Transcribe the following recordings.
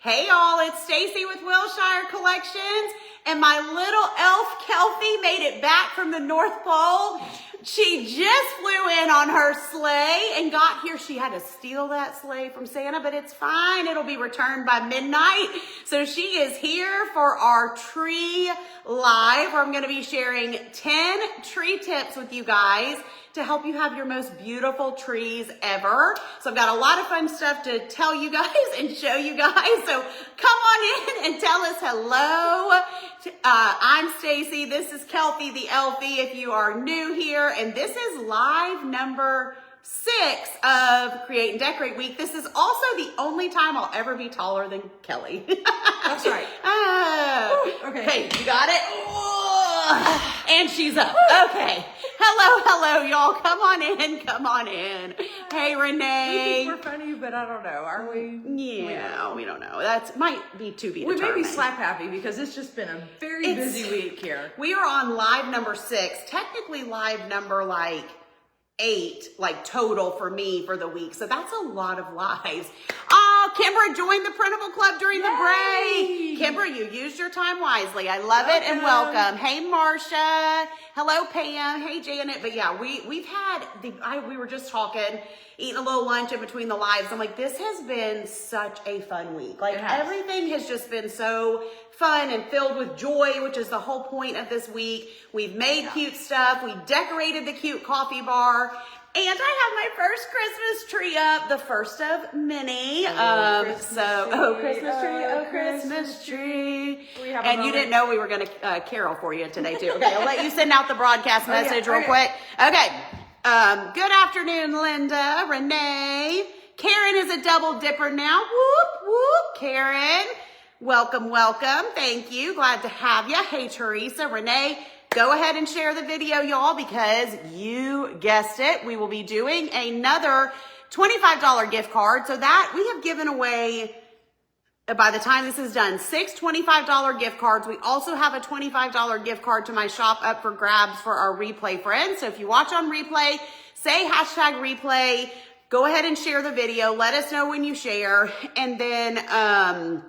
Hey y'all, it's Stacy with Wilshire Collections, and my little elf Kelfie made it back from the North Pole. She just flew in on her sleigh and got here. She had to steal that sleigh from Santa, but it's fine. It'll be returned by midnight. So she is here for our tree live, where I'm going to be sharing 10 tree tips with you guys to help you have your most beautiful trees ever. So I've got a lot of fun stuff to tell you guys and show you guys. So come on in and tell us hello. I'm Stacy. This is Kelfie the Elfie if you are new here. And this is live number 6 of Create and Decorate Week. This is also the only time I'll ever be taller than Kelly. That's right. Okay. Hey, you got it? And she's up. Okay. Hello, y'all. Come on in. Hey, Renee. We're funny, but I don't know. Are we? Yeah, we don't know. That might be to be determined. We may be slap happy because it's just been a very busy week here. We are on live number 6. Technically live number 8, total for me for the week. So that's a lot of lives. Oh, Kimbra joined the Printable Club during the break. Kimbra, you used your time wisely. I love it and welcome. Hey, Marcia. Hello, Pam. Hey, Janet. But yeah, we've had, we were just talking, eating a little lunch in between the lives. I'm like, this has been such a fun week. Everything has just been so fun and filled with joy, which is the whole point of this week. We've made cute stuff. We decorated the cute coffee bar. And I have my first Christmas tree up, the first of many. Christmas tree. And you didn't know we were going to carol for you today too. Okay, I'll let you send out the broadcast message real quick. Okay. Good afternoon, Linda, Renee. Karen is a double dipper now. Whoop, whoop, Karen. Welcome. Thank you. Glad to have you. Hey, Teresa, Renee. Go ahead and share the video, y'all, because you guessed it. We will be doing another $25 gift card. So that we have given away, by the time this is done, 6 $25 gift cards. We also have a $25 gift card to my shop up for grabs for our replay friends. So if you watch on replay, say hashtag replay. Go ahead and share the video. Let us know when you share. And then,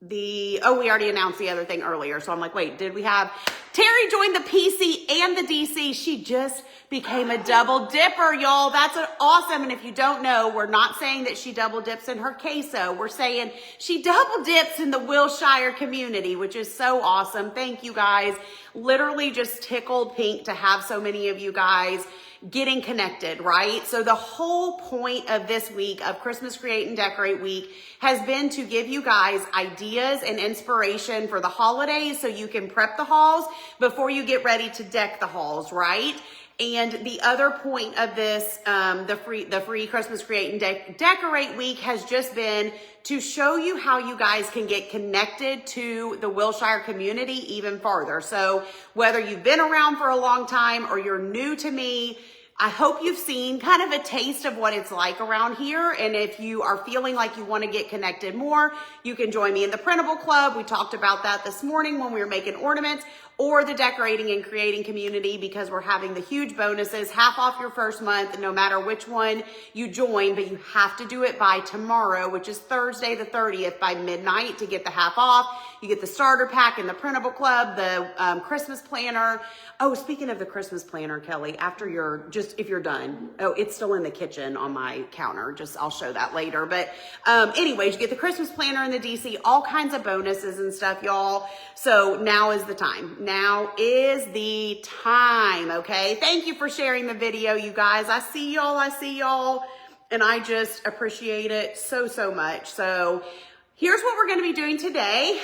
we already announced the other thing earlier. So I'm like, wait, did we have Terry joined the PC and the DC? She just became a double dipper, y'all. That's awesome. And if you don't know, we're not saying that she double dips in her queso. We're saying she double dips in the Wilshire community, which is so awesome. Thank you guys. Literally just tickled pink to have so many of you guys getting connected, right? So the whole point of this week of Christmas Create and Decorate Week has been to give you guys ideas and inspiration for the holidays so you can prep the halls before you get ready to deck the halls, right? And the other point of this, the free Christmas Create and Decorate Week has just been to show you how you guys can get connected to the Wilshire community even farther. So whether you've been around for a long time or you're new to me, I hope you've seen kind of a taste of what it's like around here. And if you are feeling like you want to get connected more, you can join me in the Printable Club. We talked about that this morning when we were making ornaments, or the Decorating and Creating community, because we're having the huge bonuses, half off your first month, no matter which one you join, but you have to do it by tomorrow, which is Thursday the 30th by midnight to get the half off. You get the starter pack in the Printable Club, the Christmas planner. Oh, speaking of the Christmas planner, Kelly, if you're done, it's still in the kitchen on my counter. I'll show that later. But anyways, you get the Christmas planner in the DC, all kinds of bonuses and stuff, y'all. So now is the time. Now is the time, okay? Thank you for sharing the video, you guys. I see y'all, and I just appreciate it so much. So here's what we're going to be doing today.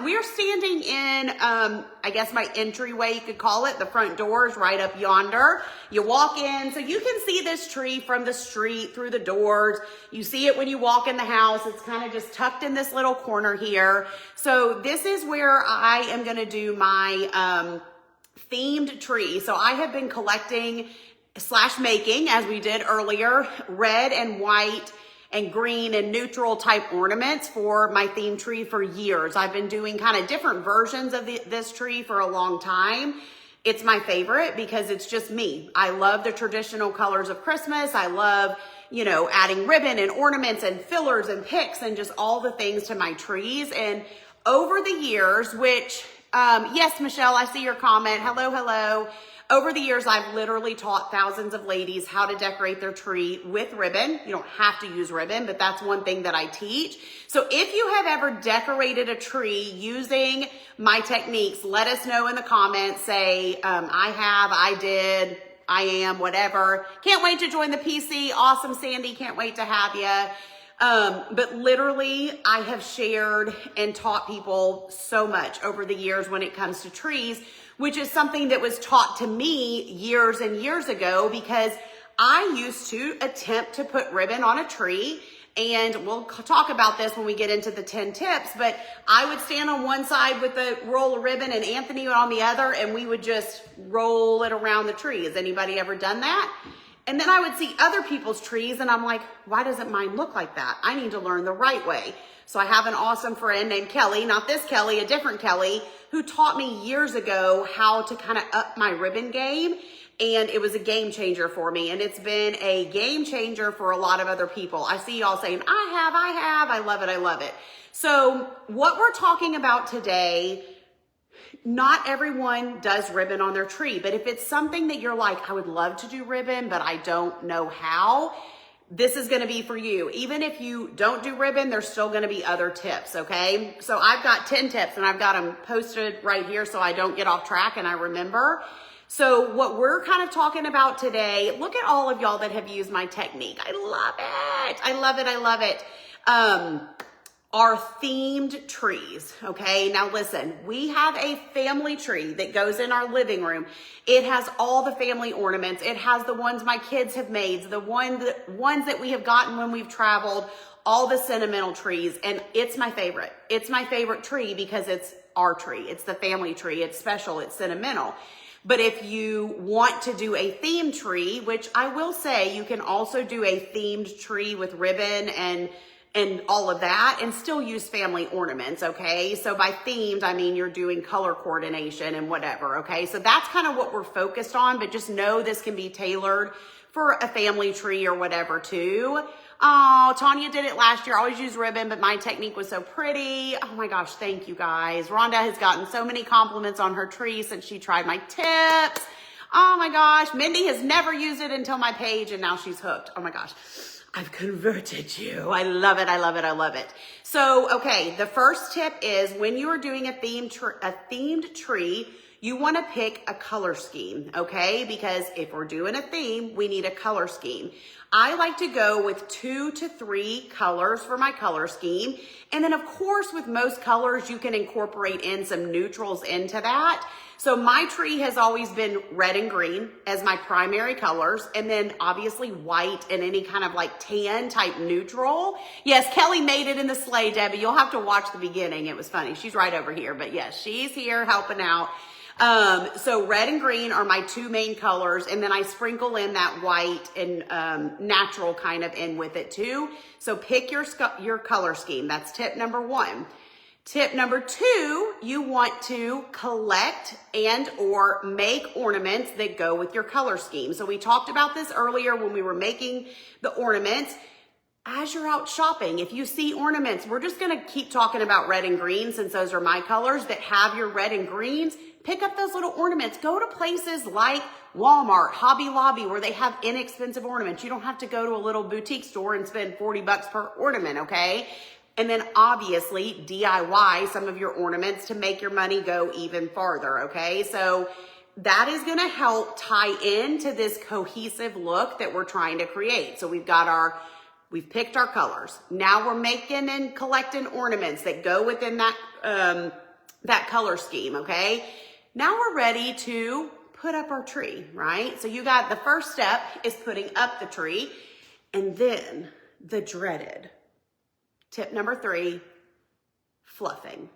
We're standing in, I guess my entryway, you could call it. The front door is right up yonder. You walk in, so you can see this tree from the street through the doors. You see it when you walk in the house. It's kind of just tucked in this little corner here. So this is where I am going to do my themed tree. So I have been collecting / making, as we did earlier, red and white and green and neutral type ornaments for my theme tree for years. I've been doing kind of different versions of this tree for a long time. It's my favorite because it's just me. I love the traditional colors of Christmas. I love you know, adding ribbon and ornaments and fillers and picks and just all the things to my trees. And over the years, which, yes, Michelle, I see your comment. Hello, hello. Over the years, I've literally taught thousands of ladies how to decorate their tree with ribbon. You don't have to use ribbon, but that's one thing that I teach. So if you have ever decorated a tree using my techniques, let us know in the comments. Say, I have, I did, I am, whatever. Can't wait to join the PC. Awesome, Sandy. Can't wait to have you. But literally, I have shared and taught people so much over the years when it comes to trees, which is something that was taught to me years and years ago, because I used to attempt to put ribbon on a tree. And we'll talk about this when we get into the 10 tips, but I would stand on one side with the roll of ribbon and Anthony on the other, and we would just roll it around the tree. Has anybody ever done that? And then I would see other people's trees and I'm like, why doesn't mine look like that? I need to learn the right way. So I have an awesome friend named Kelly, not this Kelly, a different Kelly, who taught me years ago how to kind of up my ribbon game. And it was a game changer for me. And it's been a game changer for a lot of other people. I see y'all saying, I have, I love it, I love it. So what we're talking about today, not everyone does ribbon on their tree, but if it's something that you're like, I would love to do ribbon, but I don't know how, this is going to be for you. Even if you don't do ribbon, there's still going to be other tips, okay? So I've got 10 tips and I've got them posted right here so I don't get off track and I remember. So what we're kind of talking about today, look at all of y'all that have used my technique. I love it. I love it. I love it. Are themed trees, okay? Now listen, we have a family tree that goes in our living room. It has all the family ornaments. It has the ones my kids have made, the ones that we have gotten when we've traveled, all the sentimental trees, and it's my favorite. It's my favorite tree because it's our tree. It's the family tree. It's special. It's sentimental. But if you want to do a themed tree, which I will say you can also do a themed tree with ribbon and all of that and still use family ornaments, okay? So by themed, I mean you're doing color coordination and whatever, okay? So that's kind of what we're focused on, but just know this can be tailored for a family tree or whatever too. Oh, Tanya did it last year. I always use ribbon, but my technique was so pretty. Oh my gosh, thank you guys. Rhonda has gotten so many compliments on her tree since she tried my tips. Oh my gosh, Mindy has never used it until my page and now she's hooked. Oh my gosh. I've converted you. I love it. I love it. I love it. So, okay. The first tip is when you are doing a themed tree, you want to pick a color scheme. Okay. Because if we're doing a theme, we need a color scheme. I like to go with 2 to 3 colors for my color scheme. And then of course, with most colors, you can incorporate in some neutrals into that. So my tree has always been red and green as my primary colors. And then obviously white and any kind of like tan type neutral. Yes, Kelly made it in the sleigh, Debbie. You'll have to watch the beginning. It was funny. She's right over here. But yes, she's here helping out. So red and green are my 2 main colors. And then I sprinkle in that white and natural kind of in with it too. So pick your color scheme. That's tip number 1. Tip number 2, you want to collect and or make ornaments that go with your color scheme. So we talked about this earlier when we were making the ornaments. As you're out shopping, if you see ornaments, we're just going to keep talking about red and green since those are my colors that have your red and greens. Pick up those little ornaments. Go to places like Walmart, Hobby Lobby, where they have inexpensive ornaments. You don't have to go to a little boutique store and spend $40 per ornament, okay? And then obviously DIY some of your ornaments to make your money go even farther, okay? So that is gonna help tie into this cohesive look that we're trying to create. So we've picked our colors. Now we're making and collecting ornaments that go within that color scheme, okay? Now we're ready to put up our tree, right? So you got the first step is putting up the tree, and then the dreaded tip number 3, fluffing.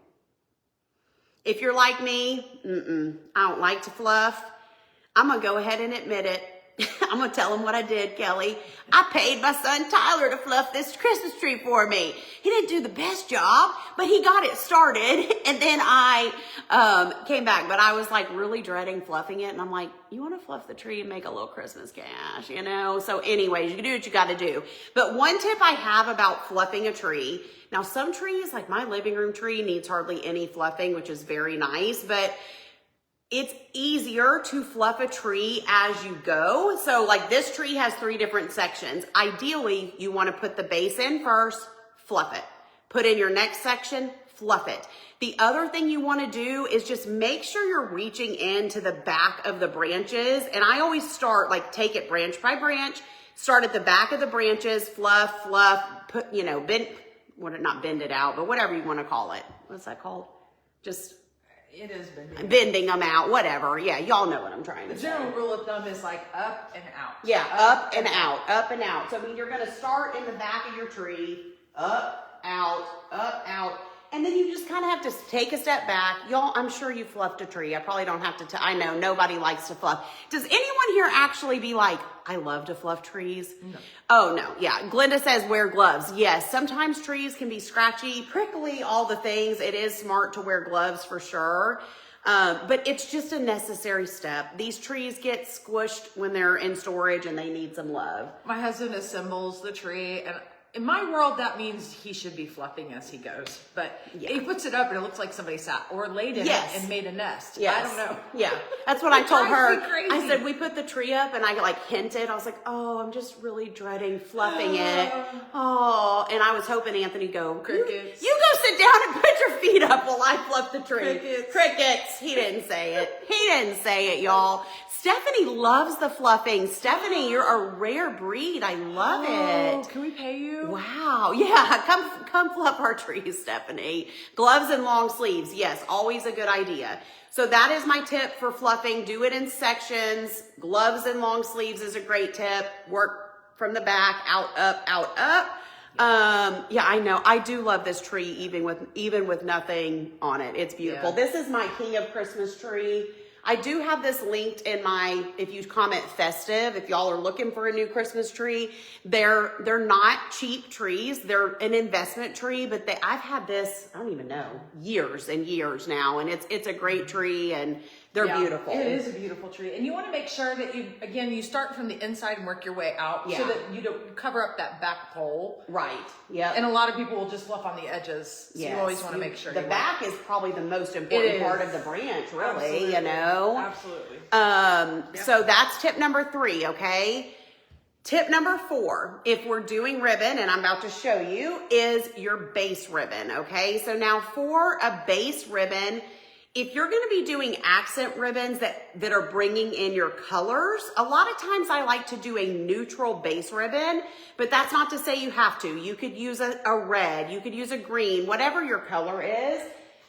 If you're like me, I don't like to fluff. I'm gonna go ahead and admit it. I'm going to tell him what I did, Kelly. I paid my son Tyler to fluff this Christmas tree for me. He didn't do the best job, but he got it started. And then I came back, but I was like really dreading fluffing it. And I'm like, you want to fluff the tree and make a little Christmas cash, you know? So anyways, you can do what you got to do. But one tip I have about fluffing a tree, now some trees, like my living room tree, needs hardly any fluffing, which is very nice, but it's easier to fluff a tree as you go. So like this tree has 3 different sections. Ideally, you want to put the base in first, fluff it. Put in your next section, fluff it. The other thing you want to do is just make sure you're reaching into the back of the branches. And I always start, like, take it branch by branch, start at the back of the branches, fluff, put, you know, not bend it out, but whatever you want to call it. What's that called? Just... It is bending them out, whatever. Yeah, y'all know what I'm trying to say. The general rule of thumb is like up and out. Yeah, up and out, up and out. So I mean, you're going to start in the back of your tree, up, out. And then you just kind of have to take a step back. Y'all, I'm sure you fluffed a tree. I probably don't have to, I know nobody likes to fluff. Does anyone here actually be like, I love to fluff trees? No. Oh, no. Yeah. Glenda says wear gloves. Yes. Sometimes trees can be scratchy, prickly, all the things. It is smart to wear gloves for sure. But it's just a necessary step. These trees get squished when they're in storage and they need some love. My husband assembles the tree, and in my world, that means he should be fluffing as he goes. But he puts it up and it looks like somebody sat or laid in it and made a nest. Yes. I don't know. Yeah. That's what I told her. Crazy. I said, we put the tree up and I like hinted. I was like, oh, I'm just really dreading fluffing it. Oh, and I was hoping Anthony would go, crickets. You go sit down and put your feet up while I fluff the tree. Crickets. He didn't say it. He didn't say it, y'all. Stephanie loves the fluffing. Stephanie, you're a rare breed. I love it. Can we pay you? Wow. Yeah. Come fluff our trees, Stephanie. Gloves and long sleeves. Yes. Always a good idea. So that is my tip for fluffing. Do it in sections. Gloves and long sleeves is a great tip. Work from the back, out, up, out, up. Yeah, I know. I do love this tree even with nothing on it. It's beautiful. Yeah. This is my King of Christmas tree. I do have this linked in my, if you comment festive, if y'all are looking for a new Christmas tree, they're not cheap trees. They're an investment tree, but I've had this, I don't even know, years and years now. And it's a great tree and they're beautiful. It is a beautiful tree. And you want to make sure that you start from the inside and work your way out so that you don't cover up that back pole. Right. Yeah. And a lot of people will just fluff on the edges. So you always want to make sure. The back is probably the most important part of the branch, really, you know? Absolutely. So that's tip number 3, okay? Tip number 4, if we're doing ribbon, and I'm about to show you, is your base ribbon, okay? So now for a base ribbon, if you're going to be doing accent ribbons that are bringing in your colors, a lot of times I like to do a neutral base ribbon, but that's not to say you have to. You could use a red, you could use a green, whatever your color is.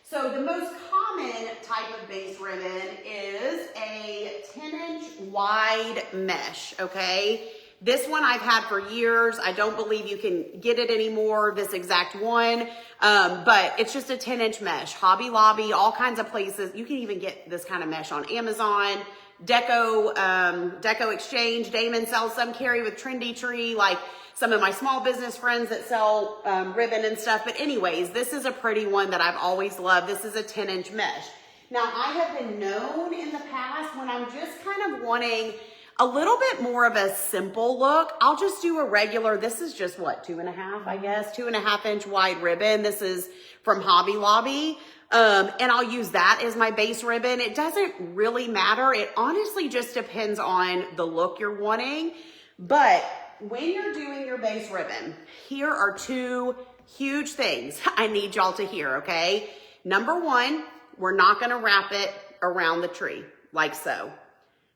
So the most common type of base ribbon is a 10-inch wide mesh, okay? This one I've had for years. I don't believe you can get it anymore, this exact one. But it's just a 10-inch mesh. Hobby Lobby, all kinds of places. You can even get this kind of mesh on Amazon. Deco Exchange. Damon sells some, carry with Trendy Tree, like some of my small business friends that sell ribbon and stuff. But anyways, this is a pretty one that I've always loved. This is a 10-inch mesh. Now, I have been known in the past when I'm just kind of wanting a little bit more of a simple look, I'll just do a regular, this is just what, 2.5, I guess, 2.5-inch wide ribbon. This is from Hobby Lobby. And I'll use that as my base ribbon. It doesn't really matter. It honestly just depends on the look you're wanting. But when you're doing your base ribbon, here are 2 huge things I need y'all to hear, okay? Number 1, we're not gonna wrap it around the tree, like so.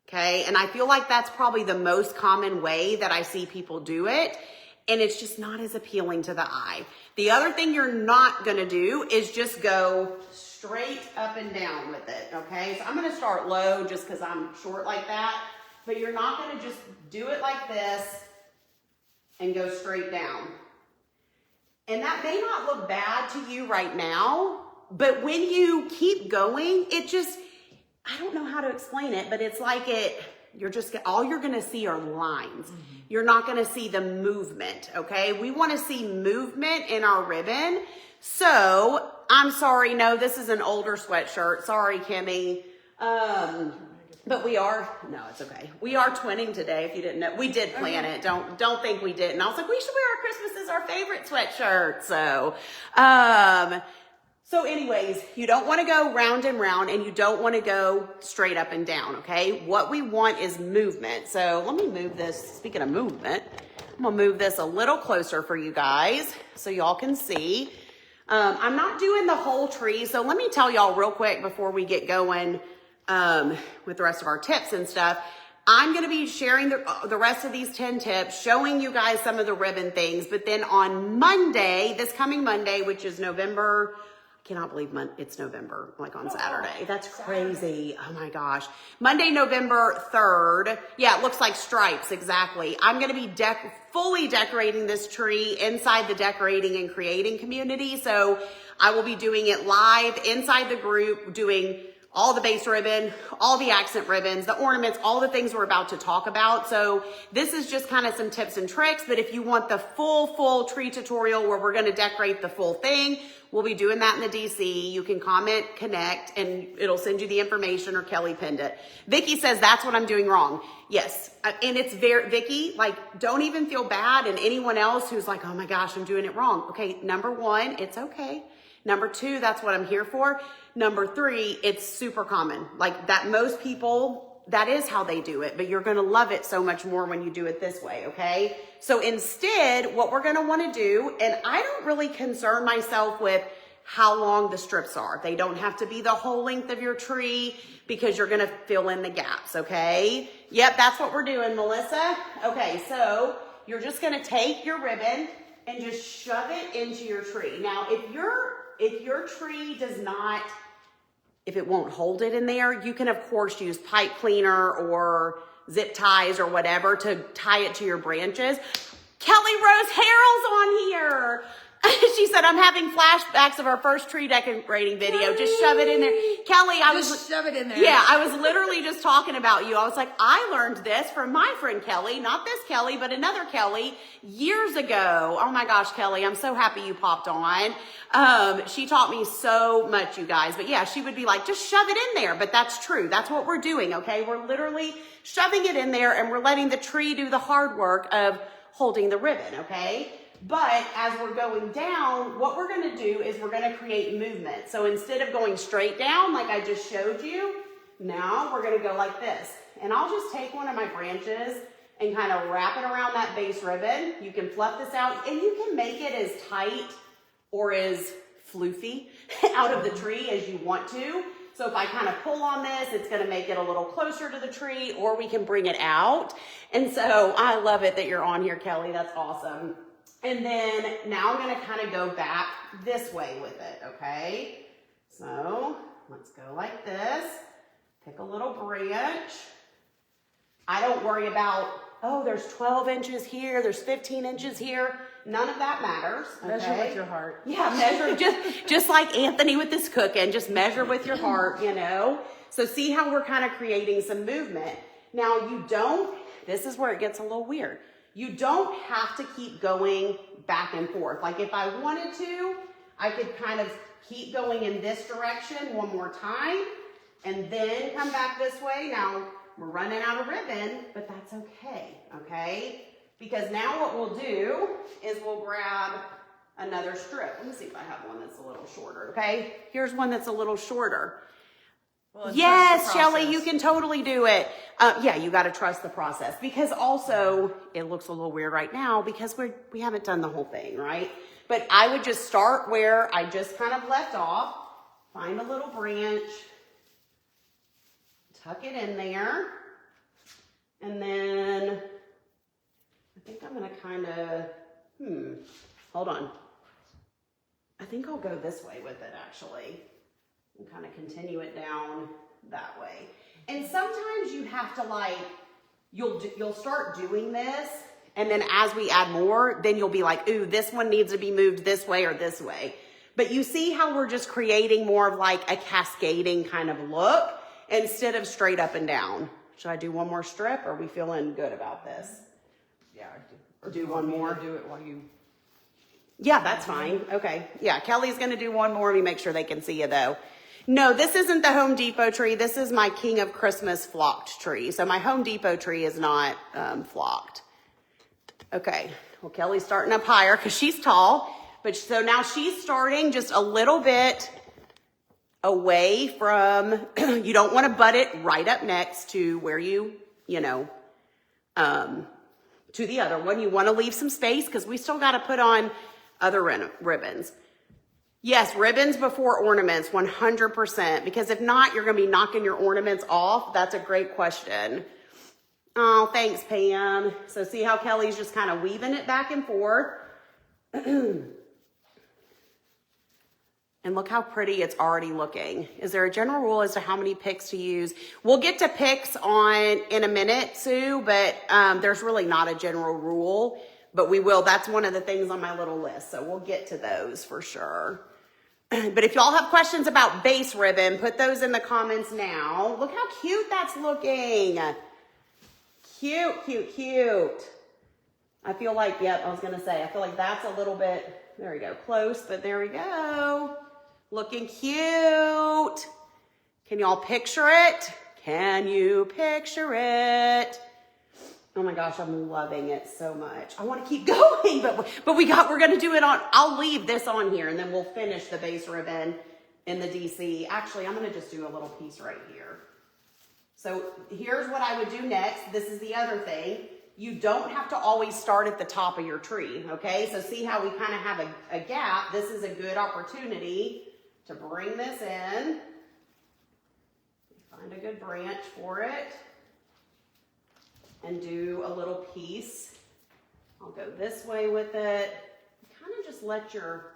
Okay, and I feel like that's probably the most common way that I see people do it, and it's just not as appealing to the eye. The other thing you're not gonna do is just go straight up and down with it, okay? So I'm gonna start low just because I'm short like that, but you're not gonna just do it like this and go straight down. And that may not look bad to you right now, but when you keep going, it just, I don't know how to explain it, but it's like all you're going to see are lines. You're not going to see the movement, okay? We want to see movement in our ribbon. So I'm sorry, no, this is an older sweatshirt. Sorry, Kimmy. But no, it's okay. We are twinning today, if you didn't know. We did plan it. Don't think we didn't. I was like, we should wear our Christmas as our favorite sweatshirt. So anyways, you don't want to go round and round, and you don't want to go straight up and down, okay? What we want is movement. So let me move this. Speaking of movement, I'm going to move this a little closer for you guys so y'all can see. I'm not doing the whole tree, so let me tell y'all real quick before we get going with the rest of our tips and stuff. I'm going to be sharing the rest of these 10 tips, showing you guys some of the ribbon things, but then on Monday, this coming Monday, which is November, I cannot believe it's November, like on Saturday. That's crazy. Oh my gosh. Monday, November 3rd. Yeah, it looks like stripes, exactly. I'm going to be fully decorating this tree inside the decorating and creating community. So I will be doing it live inside the group, doing all the base ribbon, all the accent ribbons, the ornaments, all the things we're about to talk about. So this is just kind of some tips and tricks, but if you want the full tree tutorial where we're going to decorate the full thing, we'll be doing that in the DC. You can comment, connect, and it'll send you the information, or Kelly pinned it. Vicky says that's what I'm doing wrong. Yes, and it's Vicky, like, don't even feel bad, and anyone else who's like, oh my gosh, I'm doing it wrong. Okay, number one, it's okay. Number two, that's what I'm here for. Number three, it's super common. Like that, most people, that is how they do it, but you're going to love it so much more when you do it this way, okay? So instead, what we're going to want to do, and I don't really concern myself with how long the strips are. They don't have to be the whole length of your tree because you're going to fill in the gaps, okay? Yep, that's what we're doing, Melissa. Okay, so you're just going to take your ribbon and just shove it into your tree. Now, if your tree does not, if it won't hold it in there, you can of course use pipe cleaner or zip ties or whatever to tie it to your branches. Kelly Rose Harrell's on here. She said, I'm having flashbacks of our first tree decorating video. Just shove it in there. Kelly, shove it in there. Yeah, I was literally just talking about you. I was like, I learned this from my friend Kelly, not this Kelly, but another Kelly years ago. Oh my gosh, Kelly, I'm so happy you popped on. She taught me so much, you guys. But yeah, she would be like, just shove it in there. But that's true. That's what we're doing, okay? We're literally shoving it in there, and we're letting the tree do the hard work of holding the ribbon, okay? But as we're going down, what we're going to do is we're going to create movement. So instead of going straight down like I just showed you, now we're going to go like this. And I'll just take one of my branches and kind of wrap it around that base ribbon. You can fluff this out, and you can make it as tight or as floofy out of the tree as you want to. So if I kind of pull on this, it's going to make it a little closer to the tree, or we can bring it out. And so I love it that you're on here, Kelly. That's awesome. And then now I'm going to kind of go back this way with it, okay? So let's go like this. Pick a little branch. I don't worry about, oh, there's 12 inches here, there's 15 inches here. None of that matters. Okay? Measure with your heart. Yeah, measure, just like Anthony with this cooking, just measure with your heart, you know? So see how we're kind of creating some movement. Now this is where it gets a little weird. You don't have to keep going back and forth. Like if I wanted to, I could kind of keep going in this direction one more time and then come back this way. Now we're running out of ribbon, but that's okay, okay? Because now what we'll do is we'll grab another strip. Let me see if I have one that's a little shorter, okay? Here's one that's a little shorter. Well, yes, Shelly, you can totally do it. Yeah, you got to trust the process, because also it looks a little weird right now because we haven't done the whole thing, right? But I would just start where I just kind of left off, find a little branch, tuck it in there, and then I think I'm going to kind of, hold on. I think I'll go this way with it actually. And kind of continue it down that way. And sometimes you have to you'll start doing this, and then as we add more, then you'll be like, ooh, this one needs to be moved this way or this way. But you see how we're just creating more of like a cascading kind of look instead of straight up and down. Should I do one more strip, or are we feeling good about this? Yeah. Do one more. Do it while you. Yeah, that's fine. Okay. Yeah, Kelly's going to do one more. Let me make sure they can see you, though. No, this isn't the Home Depot tree. This is my King of Christmas flocked tree. So my Home Depot tree is not flocked. Okay. Well, Kelly's starting up higher because she's tall. But so now she's starting just a little bit away from, you don't want to butt it right up next to where you know, to the other one. You want to leave some space because we still got to put on other ribbons. Yes, ribbons before ornaments, 100%. Because if not, you're going to be knocking your ornaments off. That's a great question. Oh, thanks, Pam. So see how Kelly's just kind of weaving it back and forth. And look how pretty it's already looking. Is there a general rule as to how many picks to use? We'll get to picks in a minute, Sue, but there's really not a general rule. But we will. That's one of the things on my little list. So we'll get to those for sure. But if y'all have questions about base ribbon, put those in the comments now. Look how cute that's looking. Cute, cute, cute. I feel like, yep, I was going to say, I feel like that's a little bit, there we go, close, but there we go. Looking cute. Can y'all picture it? Can you picture it? Oh my gosh, I'm loving it so much. I want to keep going, but we're going to do it on, I'll leave this on here and then we'll finish the base ribbon in the DC. Actually, I'm going to just do a little piece right here. So here's what I would do next. This is the other thing. You don't have to always start at the top of your tree, okay? So see how we kind of have a gap. This is a good opportunity to bring this in. Find a good branch for it. And do a little piece. I'll go this way with it. Kind of just let your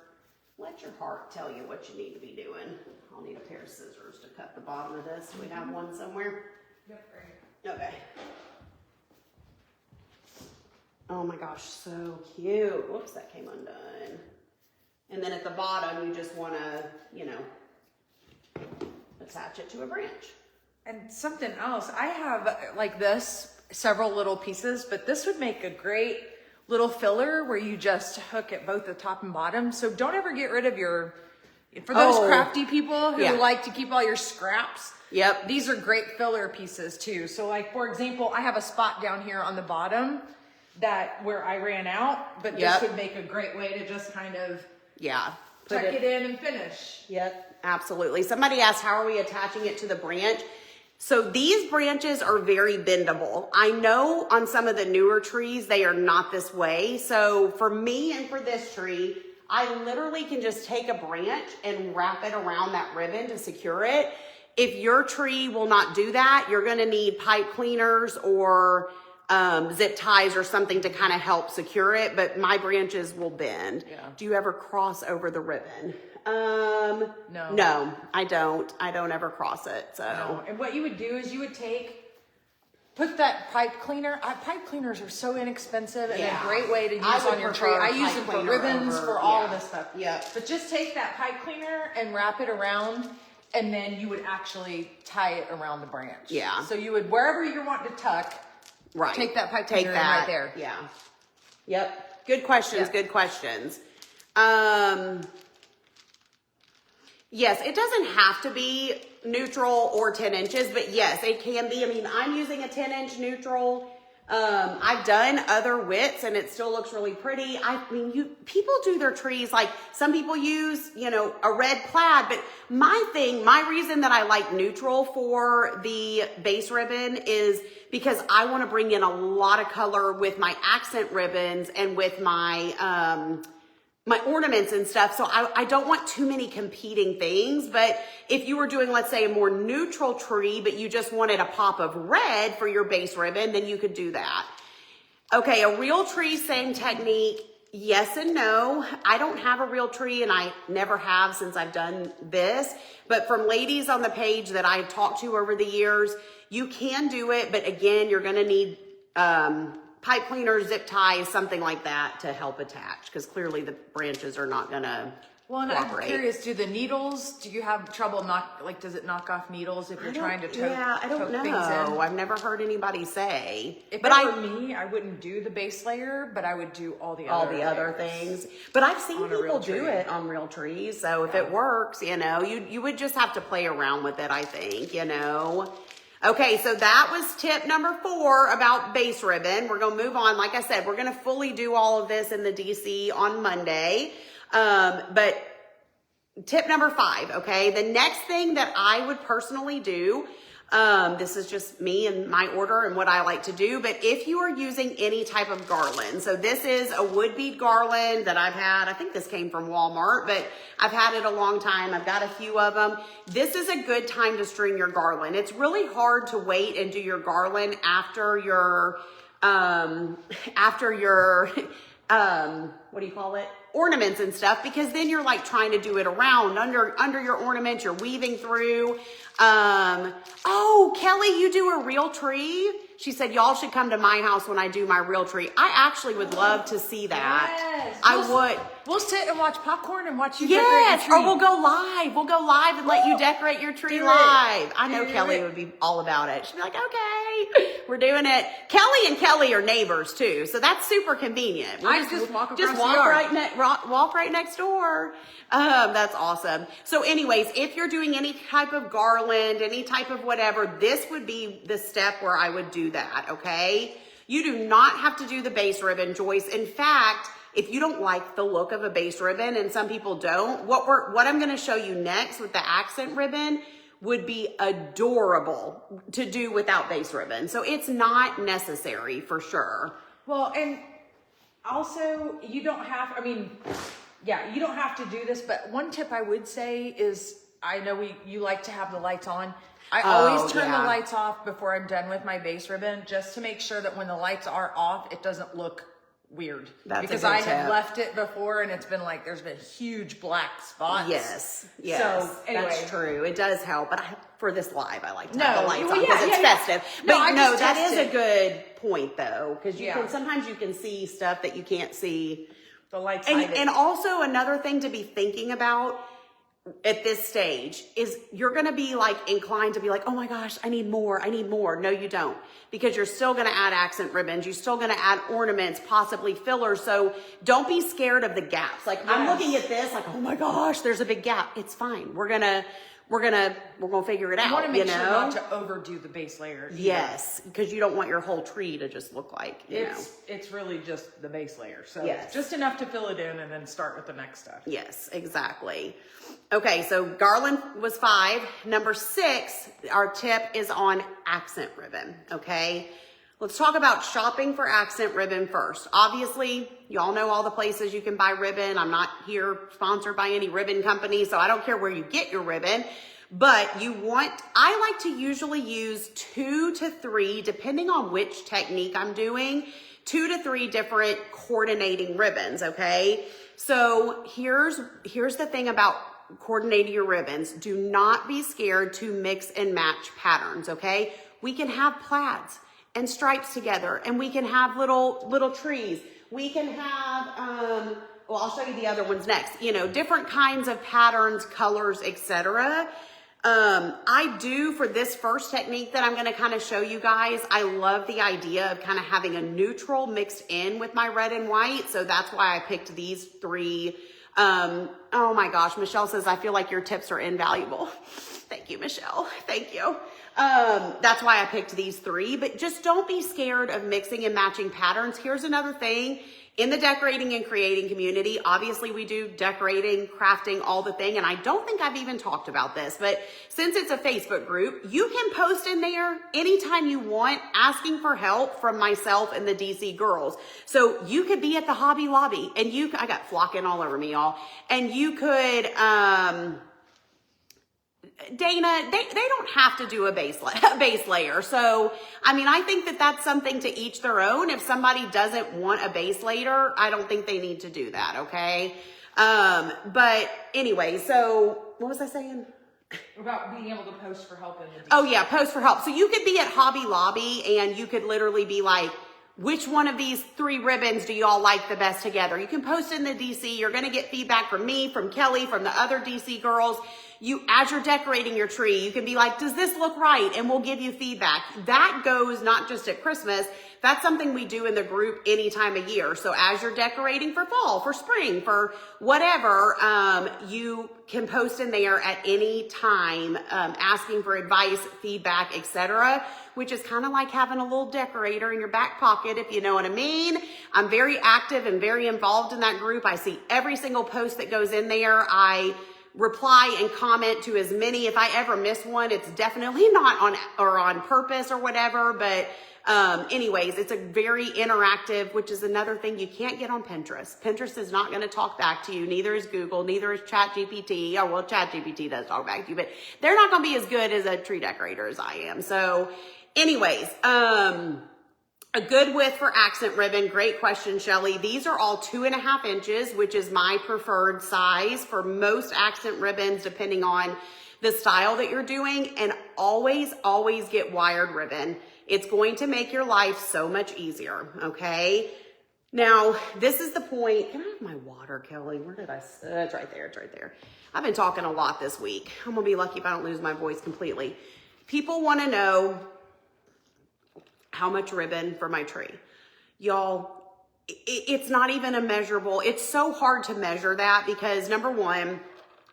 heart tell you what you need to be doing. I'll need a pair of scissors to cut the bottom of this. Do we have one somewhere? Yep, right. Okay. Oh my gosh, so cute. Whoops, that came undone. And then at the bottom, you just want to, attach it to a branch. And something else, I have like this, several little pieces, but this would make a great little filler where you just hook at both the top and bottom. So don't ever get rid of for those crafty people who like to keep all your scraps. Yep. These are great filler pieces too. So like, for example, I have a spot down here on the bottom where I ran out, but this would make a great way to just kind of tuck it in and finish. Yep, absolutely. Somebody asked, how are we attaching it to the branch? So these branches are very bendable. I know on some of the newer trees, they are not this way. So for me and for this tree, I literally can just take a branch and wrap it around that ribbon to secure it. If your tree will not do that, you're gonna need pipe cleaners or zip ties or something to kind of help secure it, but my branches will bend. Yeah. Do you ever cross over the ribbon? No, I don't. I don't ever cross it. So. No. And what you would do is you would put that pipe cleaner. Pipe cleaners are so inexpensive and a great way to use on your tree. I use them for ribbons, for all of this stuff. Yeah. But just take that pipe cleaner and wrap it around, and then you would actually tie it around the branch. Yeah. So you would, wherever you want to tuck, take that pipe cleaner right there. Yeah. Yep. Good questions. Yep. Good questions. Yes, it doesn't have to be neutral or 10 inches, but yes, it can be. I mean, I'm using a 10-inch neutral. I've done other widths and it still looks really pretty. I mean, people do their trees, like some people use, a red plaid, but my reason that I like neutral for the base ribbon is because I want to bring in a lot of color with my accent ribbons and with my, my ornaments and stuff. So I don't want too many competing things, but if you were doing, let's say, a more neutral tree, but you just wanted a pop of red for your base ribbon, then you could do that. Okay, a real tree, same technique. Yes and no. I don't have a real tree and I never have since I've done this, but from ladies on the page that I've talked to over the years, you can do it, but again, you're gonna need, pipe cleaners, zip ties, something like that to help attach, because clearly the branches are not gonna Well, and I'm curious, do the needles, do you have trouble does it knock off needles if you're trying to I don't know. things in? I've never heard anybody say. If it were me, I wouldn't do the base layer, but I would do all the other things. But I've seen people do it on real trees. So if it works, you would just have to play around with it, I think, Okay, so that was tip number 4 about base ribbon. We're going to move on. Like I said, we're going to fully do all of this in the DC on Monday. But tip number 5, okay? The next thing that I would personally do, this is just me and my order and what I like to do, but if you are using any type of garland, so this is a wood bead garland that I've had, I think this came from Walmart, but I've had it a long time. I've got a few of them. This is a good time to string your garland. It's really hard to wait and do your garland after your, what do you call it? Ornaments and stuff, because then you're like trying to do it around under your ornaments, you're weaving through. Oh, Kelly, you do a real tree? She said, y'all should come to my house when I do my real tree. I actually would love to see that. Yes. I would. We'll sit and watch popcorn and watch you decorate your tree. Or we'll go live. We'll go live and let you decorate your tree live. I know Kelly would be all about it. She'd be like, okay, we're doing it. Kelly and Kelly are neighbors too, so that's super convenient. I just walk across the yard. Walk right next door. That's awesome. So anyways, if you're doing any type of garland, any type of whatever, this would be the step where I would do that, okay? You do not have to do the base ribbon, Joyce. In fact, if you don't like the look of a base ribbon, and some people don't, what I'm gonna show you next with the accent ribbon would be adorable to do without base ribbon. So it's not necessary for sure. Well, and also you don't have to do this, but one tip I would say is, I know you like to have the lights on. I always turn the lights off before I'm done with my base ribbon, just to make sure that when the lights are off, it doesn't look weird. Because I have left it before and it's been like, there's been huge black spots. Yes. So anyway, that's true. It does help, but for this live, I like to have the lights on because it's festive. But no, that is a good point though, because sometimes you can see stuff that you can't see. The lights and also another thing to be thinking about at this stage is you're going to be like inclined to be like, oh my gosh, I need more. No, you don't, because you're still going to add accent ribbons. You're still going to add ornaments, possibly fillers. So don't be scared of the gaps. Like I'm looking at this like, oh my gosh, there's a big gap. It's fine. We're going to figure it out. You want to make sure not to overdo the base layer. Yes, because you don't want your whole tree to just look like, it's really just the base layer. So just enough to fill it in and then start with the next stuff. Yes, exactly. Okay, so garland was 5. Number 6, our tip is on accent ribbon, okay? Let's talk about shopping for accent ribbon first. Obviously, y'all know all the places you can buy ribbon. I'm not here sponsored by any ribbon company, so I don't care where you get your ribbon. But I like to usually use 2 to 3, depending on which technique I'm doing, 2 to 3 different coordinating ribbons, okay? So here's the thing about coordinating your ribbons. Do not be scared to mix and match patterns, okay? We can have plaids and stripes together, and we can have little trees. We can have, well, I'll show you the other ones next. Different kinds of patterns, colors, etc. I do, for this first technique that I'm going to kind of show you guys, I love the idea of kind of having a neutral mixed in with my red and white. So that's why I picked these 3. Oh my gosh, Michelle says, I feel like your tips are invaluable. Thank you, Michelle. Thank you. That's why I picked these 3, but just don't be scared of mixing and matching patterns. Here's another thing. In the decorating and creating community, obviously we do decorating, crafting, all the thing, and I don't think I've even talked about this, but since it's a Facebook group, you can post in there anytime you want, asking for help from myself and the DC girls. So you could be at the Hobby Lobby, and I got flocking all over me, y'all, and you could, Dana, they don't have to do a base layer. So, I think that that's something to each their own. If somebody doesn't want a base layer, I don't think they need to do that, okay? But anyway, so what was I saying? About being able to post for help in the DC. Oh yeah, post for help. So you could be at Hobby Lobby and you could literally be like, which one of these 3 ribbons do y'all like the best together? You can post in the DC. You're going to get feedback from me, from Kelly, from the other DC girls. As you're decorating your tree, you can be like, does this look right? And we'll give you feedback. That goes not just at Christmas. That's something we do in the group any time of year. So as you're decorating for fall, for spring, for whatever, you can post in there at any time, asking for advice, feedback, etc., which is kind of like having a little decorator in your back pocket, if you know what I mean. I'm very active and very involved in that group. I see every single post that goes in there. I reply and comment to as many. If I ever miss one, it's definitely not on purpose or whatever, but anyways, it's a very interactive, which is another thing you can't get on Pinterest. Pinterest is not going to talk back to you. Neither is Google. Neither is ChatGPT. Oh, well, ChatGPT does talk back to you, but they're not going to be as good as a tree decorator as I am. So anyways, a good width for accent ribbon. Great question, Shelly. These are all 2.5 inches, which is my preferred size for most accent ribbons, depending on the style that you're doing. And always, always get wired ribbon. It's going to make your life so much easier, okay? Now, this is the point. Can I have my water, Kelly? Where did I sit? It's right there. It's right there. I've been talking a lot this week. I'm going to be lucky if I don't lose my voice completely. People want to know how much ribbon for my tree. Y'all, it's not even a measurable. It's so hard to measure that because, number one,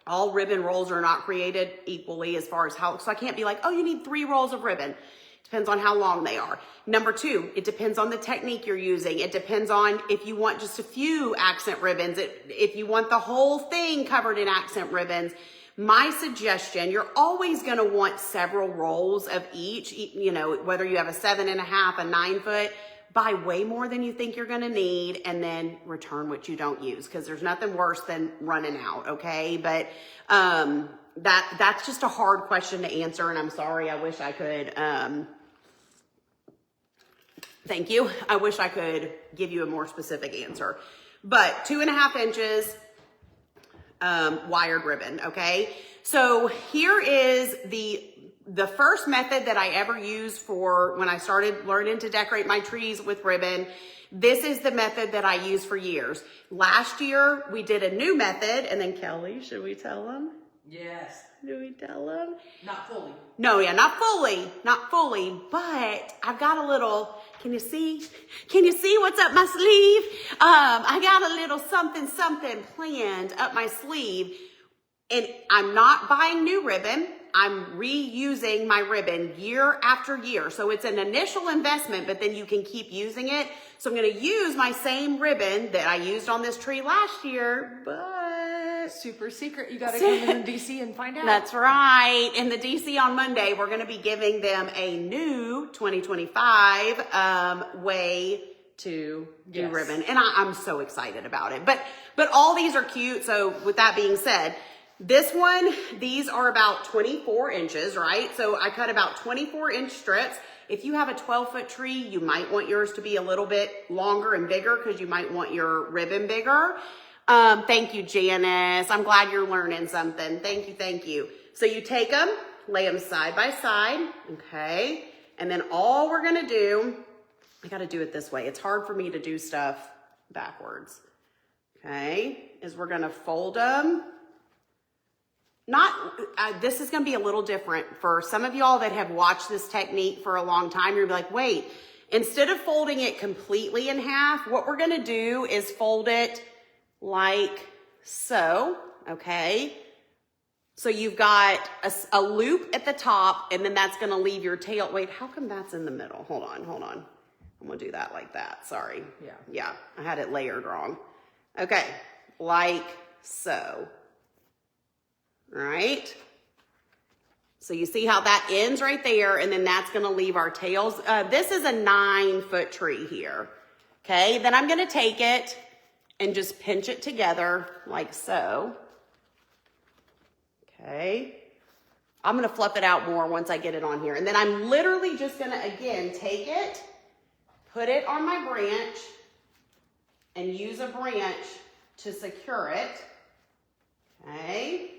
all ribbon rolls are not created equally as far as how, so I can't be like, oh, you need 3 rolls of ribbon. Depends on how long they are. Number 2, it depends on the technique you're using. It depends on if you want just a few accent ribbons, if you want the whole thing covered in accent ribbons. My suggestion, you're always going to want several rolls of each, you know, whether you have a 7.5, a 9 foot, buy way more than you think you're going to need and then return what you don't use, because there's nothing worse than running out. Okay. But, that's just a hard question to answer. And I'm sorry. I wish I could, thank you. I wish I could give you a more specific answer, but 2.5 inches, wired ribbon. Okay. So here is the first method that I ever used for when I started learning to decorate my trees with ribbon. This is the method that I used for years. Last year we did a new method, and then Kelly, should we tell them? Yes. Do we tell them? Not fully. No, yeah, not fully, but I've got a little, can you see what's up my sleeve? I got a little something planned up my sleeve, and I'm not buying new ribbon. I'm reusing my ribbon year after year. So it's an initial investment, but then you can keep using it. So I'm going to use my same ribbon that I used on this tree last year, but super secret. You got to come in the DC and find out. That's right. In the DC on Monday, we're going to be giving them a new 2025 way to do ribbon. And I'm so excited about it. But all these are cute. So with that being said, this one, these are about 24 inches, right? So I cut about 24-inch strips. If you have a 12-foot tree, you might want yours to be a little bit longer and bigger because you might want your ribbon bigger. Thank you, Janice. I'm glad you're learning something. Thank you. So you take them, lay them side by side, okay? And then all we're gonna do, I gotta do it this way. It's hard for me to do stuff backwards, okay? Is we're gonna fold them. This is going to be a little different for some of y'all that have watched this technique for a long time. You're like, wait, instead of folding it completely in half, what we're going to do is fold it like so. Okay. So you've got a loop at the top, and then that's going to leave your tail. Wait, how come that's in the middle? Hold on. I'm going to do that like that. Sorry. Yeah. I had it layered wrong. Okay. Like so. Right? So you see how that ends right there, and then that's going to leave our tails. This is a 9-foot tree here. Okay, then I'm going to take it and just pinch it together like so. Okay. I'm going to fluff it out more once I get it on here. And then I'm literally just going to, again, take it, put it on my branch, and use a branch to secure it. Okay.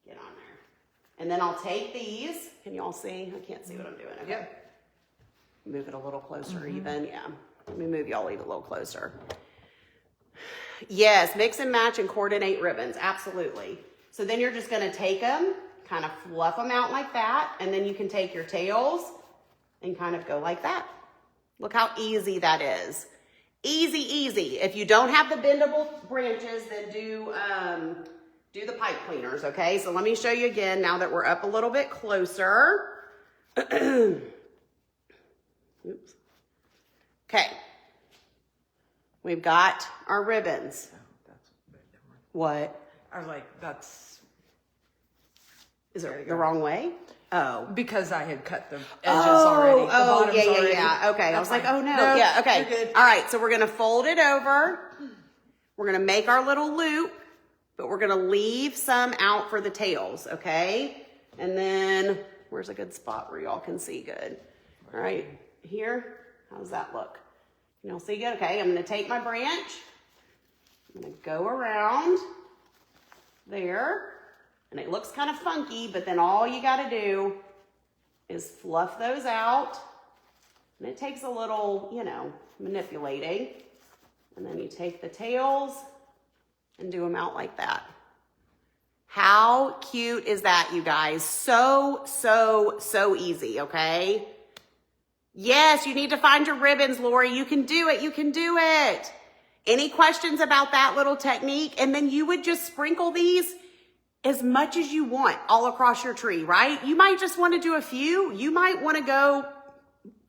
Get on there. And then I'll take these. Can y'all see? I can't see what I'm doing. Okay. Yep. Move it a little closer even, yeah. Let me move y'all even a little closer. Yes, mix and match and coordinate ribbons, absolutely. So then you're just gonna take them, kind of fluff them out like that, and then you can take your tails and kind of go like that. Look how easy that is. Easy, easy. If you don't have the bendable branches, then do the pipe cleaners, okay? So let me show you again now that we're up a little bit closer. Oops. Okay. We've got our ribbons. Oh, that's a bit different. What? I was like, that's... Is it the wrong way? Oh. Because I had cut the edges already. The bottoms already. Yeah. Okay. That's I was like, fine. oh no. No, Yeah. Okay. you're good. All right. So we're going to fold it over. We're going to make our little loop, but we're going to leave some out for the tails. Okay. And then where's a good spot where y'all can see good? All right. Here. How does that look? Can y'all see good? Okay. I'm going to take my branch. I'm going to go around there. And it looks kind of funky, but then all you got to do is fluff those out. And it takes a little, you know, manipulating. And then you take the tails and do them out like that. How cute is that, you guys? So, so, so easy, okay? Yes, you need to find your ribbons, Lori. You can do it. You can do it. Any questions about that little technique? And then you would just sprinkle these as much as you want all across your tree, right? You might just want to do a few. You might want to go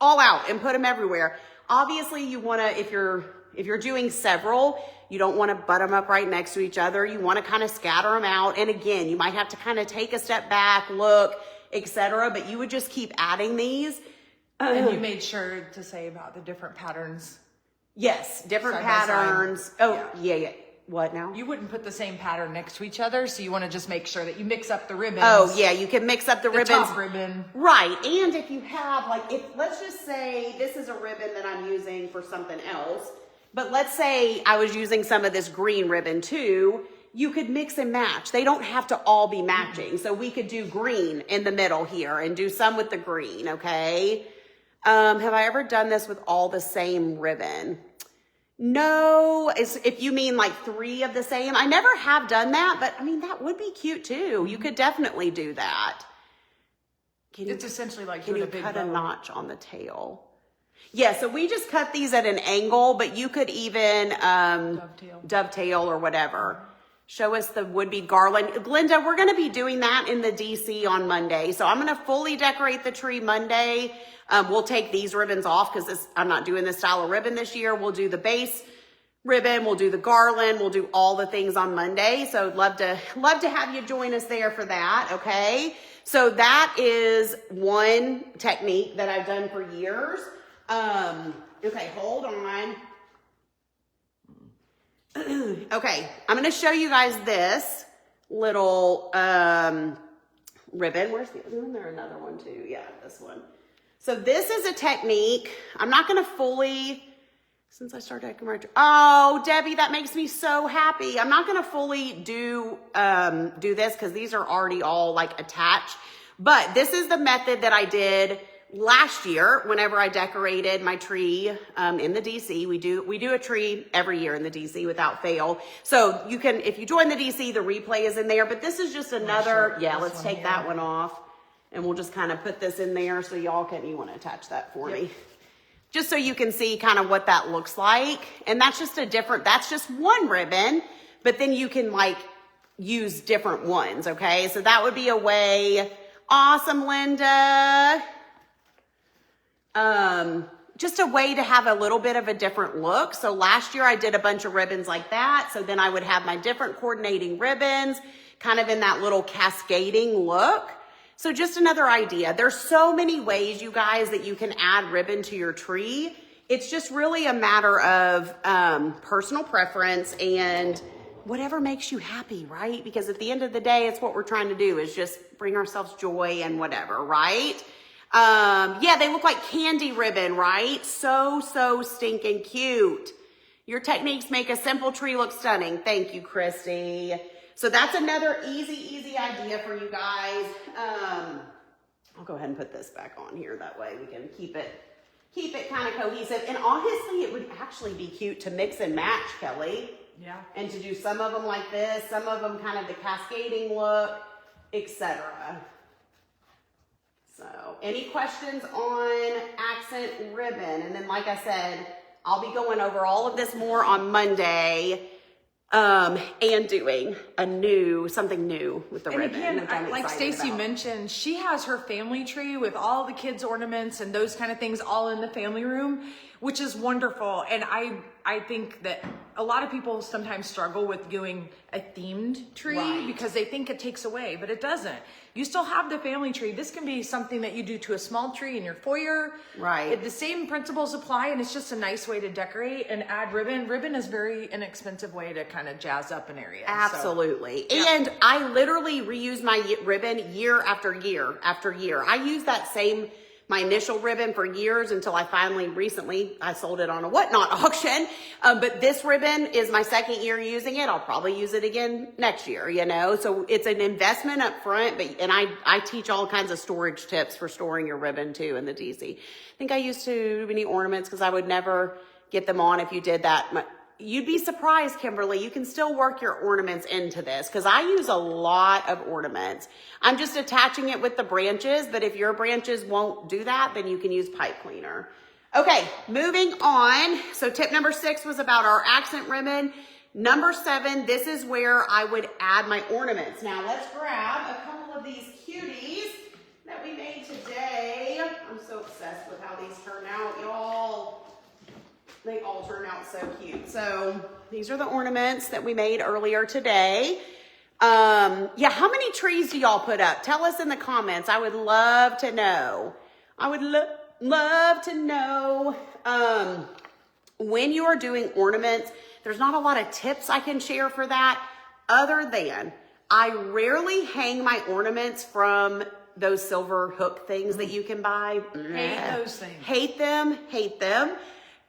all out and put them everywhere. Obviously, you want to, if you're doing several, you don't want to butt them up right next to each other. You want to kind of scatter them out. And again, you might have to kind of take a step back, look, etc. But you would just keep adding these. And you made sure to say about the different patterns. Yes, different Side by patterns. side. Oh, yeah. What now? You wouldn't put the same pattern next to each other, so you want to just make sure that you mix up the ribbons. Oh, yeah, you can mix up the ribbons. Top ribbon. Right, and if you have, like, let's just say this is a ribbon that I'm using for something else, but let's say I was using some of this green ribbon too, you could mix and match. They don't have to all be matching. So we could do green in the middle here and do some with the green, okay? Have I ever done this with all the same ribbon? No, if you mean like 3 of the same. I never have done that, but I mean, that would be cute too. You could definitely do that. It's essentially like can doing you a big cut bow. a notch on the tail? Yeah, so we just cut these at an angle, but you could even dovetail or whatever. Show us the would-be garland. Glenda, we're going to be doing that in the DC on Monday. So I'm going to fully decorate the tree Monday. We'll take these ribbons off because I'm not doing this style of ribbon this year. We'll do the base ribbon. We'll do the garland. We'll do all the things on Monday. So love to have you join us there for that. Okay. So that is one technique that I've done for years. Okay, hold on. Okay, I'm going to show you guys this little ribbon. Isn't there another one too? Yeah, this one. So this is a technique. I'm not going to fully, since I started decorating. Oh, Debbie, that makes me so happy. I'm not going to fully do this because these are already all like attached. But this is the method that I did last year whenever I decorated my tree in the DC. We do a tree every year in the DC without fail. So you can, if you join the DC, the replay is in there. But this is just another, let's take that one off. And we'll just kind of put this in there so y'all you want to attach that for me. Just so you can see kind of what that looks like. And that's just that's just one ribbon, but then you can like use different ones, okay? So that would be a way. Awesome, Linda. Just a way to have a little bit of a different look. So last year I did a bunch of ribbons like that. So then I would have my different coordinating ribbons kind of in that little cascading look. So just another idea. There's so many ways, you guys, that you can add ribbon to your tree. It's just really a matter of personal preference and whatever makes you happy, right? Because at the end of the day, it's what we're trying to do is just bring ourselves joy and whatever, right? Yeah, they look like candy ribbon, right? So stinking cute. Your techniques make a simple tree look stunning. Thank you, Christy. So that's another easy idea for you guys. I'll go ahead and put this back on here. That way we can keep keep it kind of cohesive. And honestly, it would actually be cute to mix and match, Kelly. Yeah. And to do some of them like this, some of them kind of the cascading look, etc. So, any questions on accent ribbon? And then, like I said, I'll be going over all of this more on Monday, and doing something new with the ribbon. And again, like Stacy mentioned, she has her family tree with all the kids' ornaments and those kind of things all in the family room, which is wonderful. And I think that a lot of people sometimes struggle with doing a themed tree because they think it takes away, but it doesn't. You still have the family tree. This can be something that you do to a small tree in your foyer. Right. The same principles apply, and it's just a nice way to decorate and add ribbon. Ribbon is very inexpensive way to kind of jazz up an area. Absolutely. So, and I literally reuse my ribbon year after year after year. I use my initial ribbon for years until I finally recently, I sold it on a whatnot auction. But this ribbon is my second year using it. I'll probably use it again next year, so it's an investment up front, and I teach all kinds of storage tips for storing your ribbon too in the DC. I think I used too many ornaments because I would never get them on if you did that. You'd be surprised, Kimberly. You can still work your ornaments into this because I use a lot of ornaments. I'm just attaching it with the branches, but if your branches won't do that, then you can use pipe cleaner. Okay, moving on. So tip number 6 was about our accent ribbon. Number 7, this is where I would add my ornaments. Now let's grab a couple of these cuties that we made today. I'm so obsessed with how these turn out, y'all. They all turn out so cute. So these are the ornaments that we made earlier today. How many trees do y'all put up? Tell us in the comments. I would love to know. I would love to know. When you are doing ornaments, there's not a lot of tips I can share for that other than I rarely hang my ornaments from those silver hook things that you can buy. hate those things. Hate them.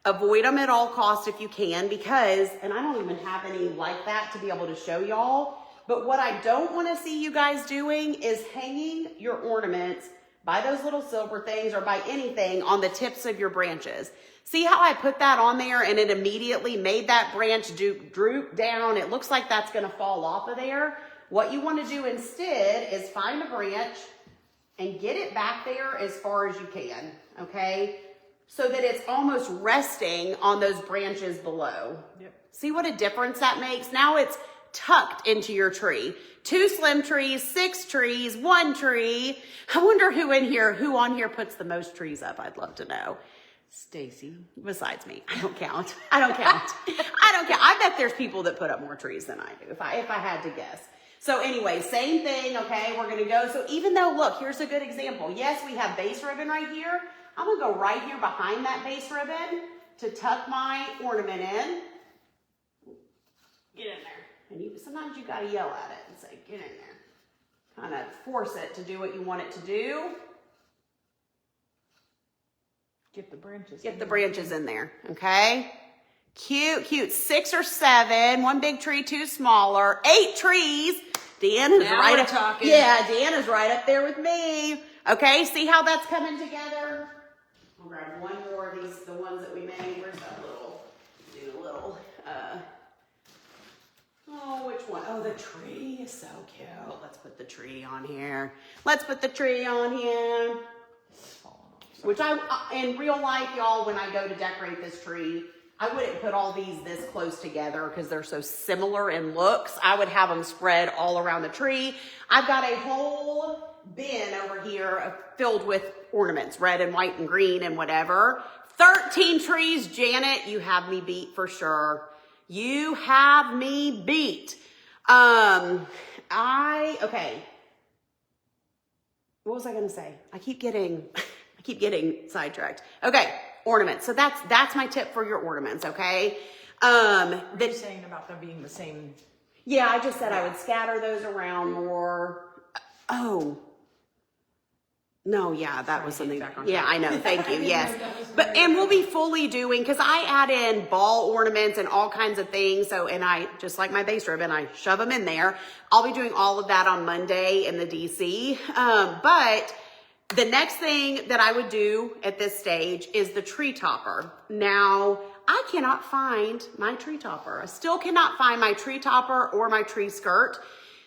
Avoid them at all costs if you can because, and I don't even have any like that to be able to show y'all, but what I don't want to see you guys doing is hanging your ornaments by those little silver things or by anything on the tips of your branches. See how I put that on there and it immediately made that branch droop down? It looks like that's going to fall off of there. What you want to do instead is find a branch and get it back there as far as you can, okay? So that it's almost resting on those branches below. Yep. See what a difference that makes? Now it's tucked into your tree. 2 slim trees, 6 trees, 1 tree. I wonder who on here puts the most trees up. I'd love to know. Stacy. Besides me. I don't count. I bet there's people that put up more trees than I do, if I had to guess. So anyway, same thing, okay? We're going to go. So even though, look, here's a good example. Yes, we have base ribbon right here. I'm going to go right here behind that base ribbon to tuck my ornament in. Get in there. And sometimes you got to yell at it and say, get in there. Kind of force it to do what you want it to do. Get the branches. Get the branches in there, okay? Cute. 6 or 7. 1 big tree, 2 smaller. 8 trees. Deanna's right up. Talking. Yeah, Deanna's right up there with me. Okay, see how that's coming together? I'll grab one more of these, the ones that we made. Where's that which one? Oh, the tree is so cute. Let's put the tree on here. Which in real life, y'all, when I go to decorate this tree, I wouldn't put all these this close together because they're so similar in looks. I would have them spread all around the tree. I've got a whole bin over here filled with ornaments, red and white and green and whatever. 13 trees, Janet, you have me beat for sure. You have me beat. Okay. What was I going to say? I keep getting sidetracked. Okay. Ornaments. So that's my tip for your ornaments. Okay. You're saying about them being the same. Yeah. I just said I would scatter those around more. Oh, no, yeah, that was something. Yeah, I know. Thank you. Yes. And we'll be fully doing, because I add in ball ornaments and all kinds of things. So, and I, just like my base ribbon, I shove them in there. I'll be doing all of that on Monday in the DC. But The next thing that I would do at this stage is the tree topper. Now, I cannot find my tree topper. I still cannot find my tree topper or my tree skirt.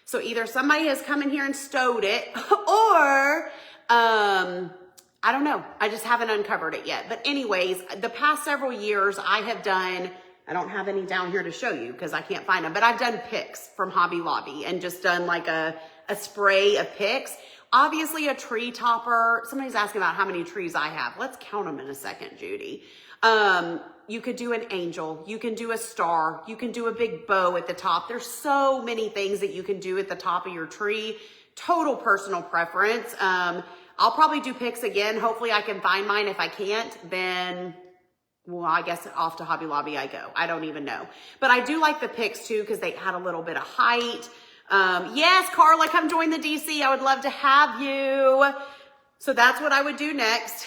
So either somebody has come in here and stowed it, or I don't know. I just haven't uncovered it yet. But anyways, the past several years I have done, I don't have any down here to show you because I can't find them, but I've done picks from Hobby Lobby and just done like a spray of picks. Obviously a tree topper, somebody's asking about how many trees I have. Let's count them in a second, Judy. You could do an angel, you can do a star, you can do a big bow at the top. There's so many things that you can do at the top of your tree. Total personal preference. I'll probably do picks again. Hopefully I can find mine. If I can't, then, well, I guess off to Hobby Lobby I go. I don't even know. But I do like the picks too because they add a little bit of height. Yes, Carla, come join the DC. I would love to have you. So that's what I would do next.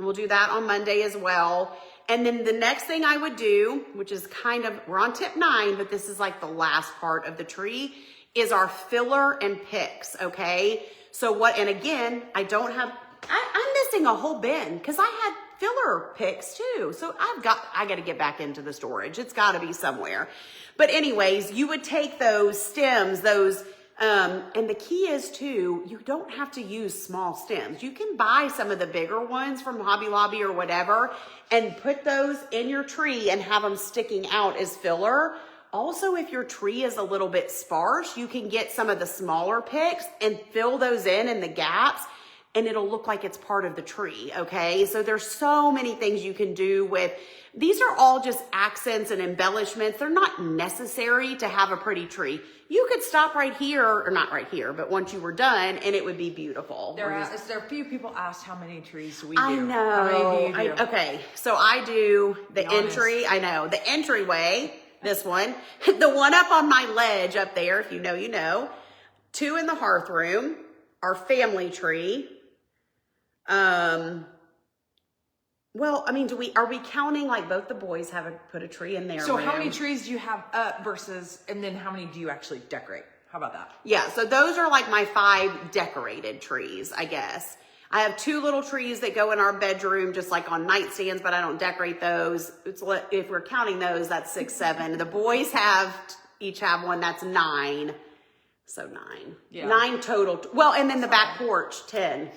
We'll do that on Monday as well. And then the next thing I would do, which is kind of, we're on tip 9, but this is like the last part of the tree, is our filler and picks, okay? So what, and again, I don't have, I'm missing a whole bin because I had filler picks too. So I got to get back into the storage. It's got to be somewhere. But anyways, you would take those stems, those, and the key is too, you don't have to use small stems. You can buy some of the bigger ones from Hobby Lobby or whatever and put those in your tree and have them sticking out as filler. Also, if your tree is a little bit sparse, you can get some of the smaller picks and fill those in the gaps, and it'll look like it's part of the tree, okay? So there's so many things you can do with, these are all just accents and embellishments. They're not necessary to have a pretty tree. You could stop right here, or not right here, but once you were done, and it would be beautiful. There are a few people asked how many trees we do. I know. How many do you do? Okay, so I do the Be honest. entry, I know, the entryway, this one, the one up on my ledge up there, if you know, you know, 2 in the hearth room, our family tree. Well, I mean, are we counting like both the boys put a tree in there? So how many trees do you have up versus, and then how many do you actually decorate? How about that? Yeah, so those are like my 5 decorated trees, I guess. I have 2 little trees that go in our bedroom, just like on nightstands, but I don't decorate those. If we're counting those, that's 6, 7. The boys each have one, that's 9. So 9. Yeah. 9 total. Well, and then the back porch, 10.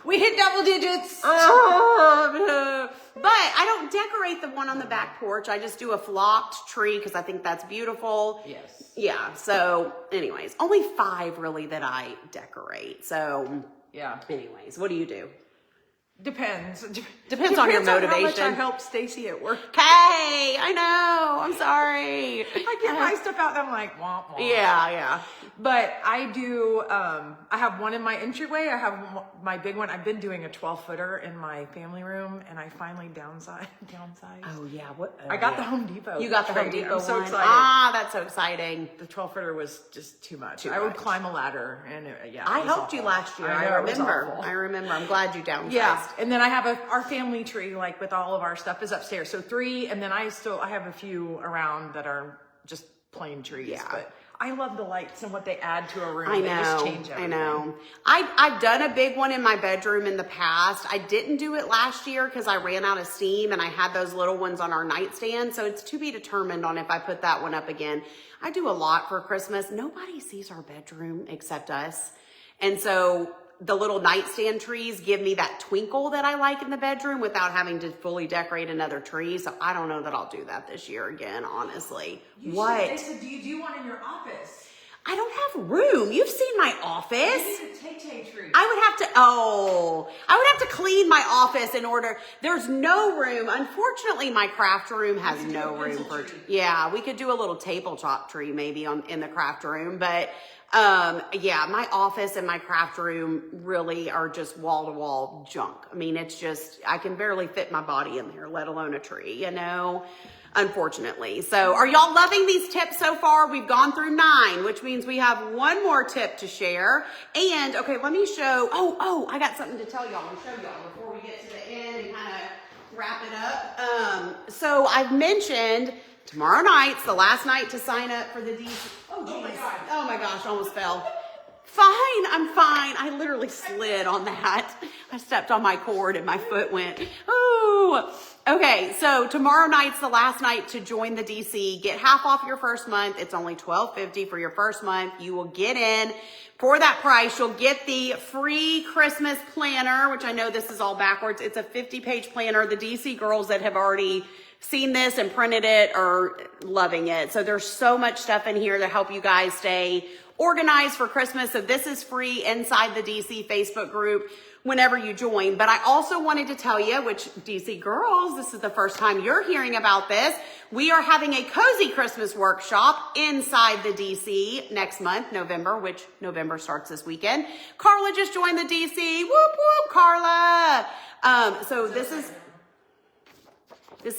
We hit double digits. But I don't decorate the one on the back porch. I just do a flocked tree because I think that's beautiful. Yes. Yeah. So anyways, only 5 really that I decorate. So yeah. Anyways, what do you do? Depends. Depends on your motivation. On how much I help Stacy at work. Hey, I know. I'm sorry. I get my stuff out and I'm like, womp womp. Yeah. But I do, I have one in my entryway. I have my big one. I've been doing a 12-footer in my family room, and I finally downsized. Oh, yeah. What? I got the Home Depot. You got the Home Depot I'm so one. excited. Ah, that's so exciting. The 12-footer was just too much. I would climb a ladder, and I helped you last year. I remember. I'm glad you downsized. Yeah, and then I have our family tree, like with all of our stuff, is upstairs. So 3, and then I have a few around that are just plain trees. Yeah. But I love the lights and what they add to a room. I know. They just change everything. I know. I've done a big one in my bedroom in the past. I didn't do it last year because I ran out of steam and I had those little ones on our nightstand. So it's to be determined on if I put that one up again. I do a lot for Christmas. Nobody sees our bedroom except us. And so the little nightstand trees give me that twinkle that I like in the bedroom without having to fully decorate another tree. So I don't know that I'll do that this year again, honestly. They said, do you do one in your office? I don't have room. You've seen my office. You need a Tay-Tay tree. I would have to clean my office in order. There's no room. Unfortunately, my craft room has no room for, yeah, we could do a little tabletop tree maybe in the craft room, but yeah, my office and my craft room really are just wall-to-wall junk. I mean, it's just, I can barely fit my body in there, let alone a tree, you know, unfortunately. So are y'all loving these tips so far? We've gone through 9, which means we have one more tip to share. And okay, let me show, I got something to tell y'all and show y'all before we get to the end and kind of wrap it up. So I've mentioned tomorrow night's the last night to sign up for the DC. Oh my gosh, almost fell. Fine, I'm fine. I literally slid on that. I stepped on my cord and my foot went, ooh. Okay, so tomorrow night's the last night to join the DC. Get half off your first month. It's only $12.50 for your first month. You will get in for that price. You'll get the free Christmas planner, which I know this is all backwards. It's a 50-page planner. The DC girls that have already seen this and printed it are loving it. So there's so much stuff in here to help you guys stay organized for Christmas. So this is free inside the DC Facebook group whenever you join. But I also wanted to tell you, which DC girls, this is the first time you're hearing about this. We are having a cozy Christmas workshop inside the DC next month, November, which November starts this weekend. Carla just joined the DC. Whoop, whoop, Carla. So this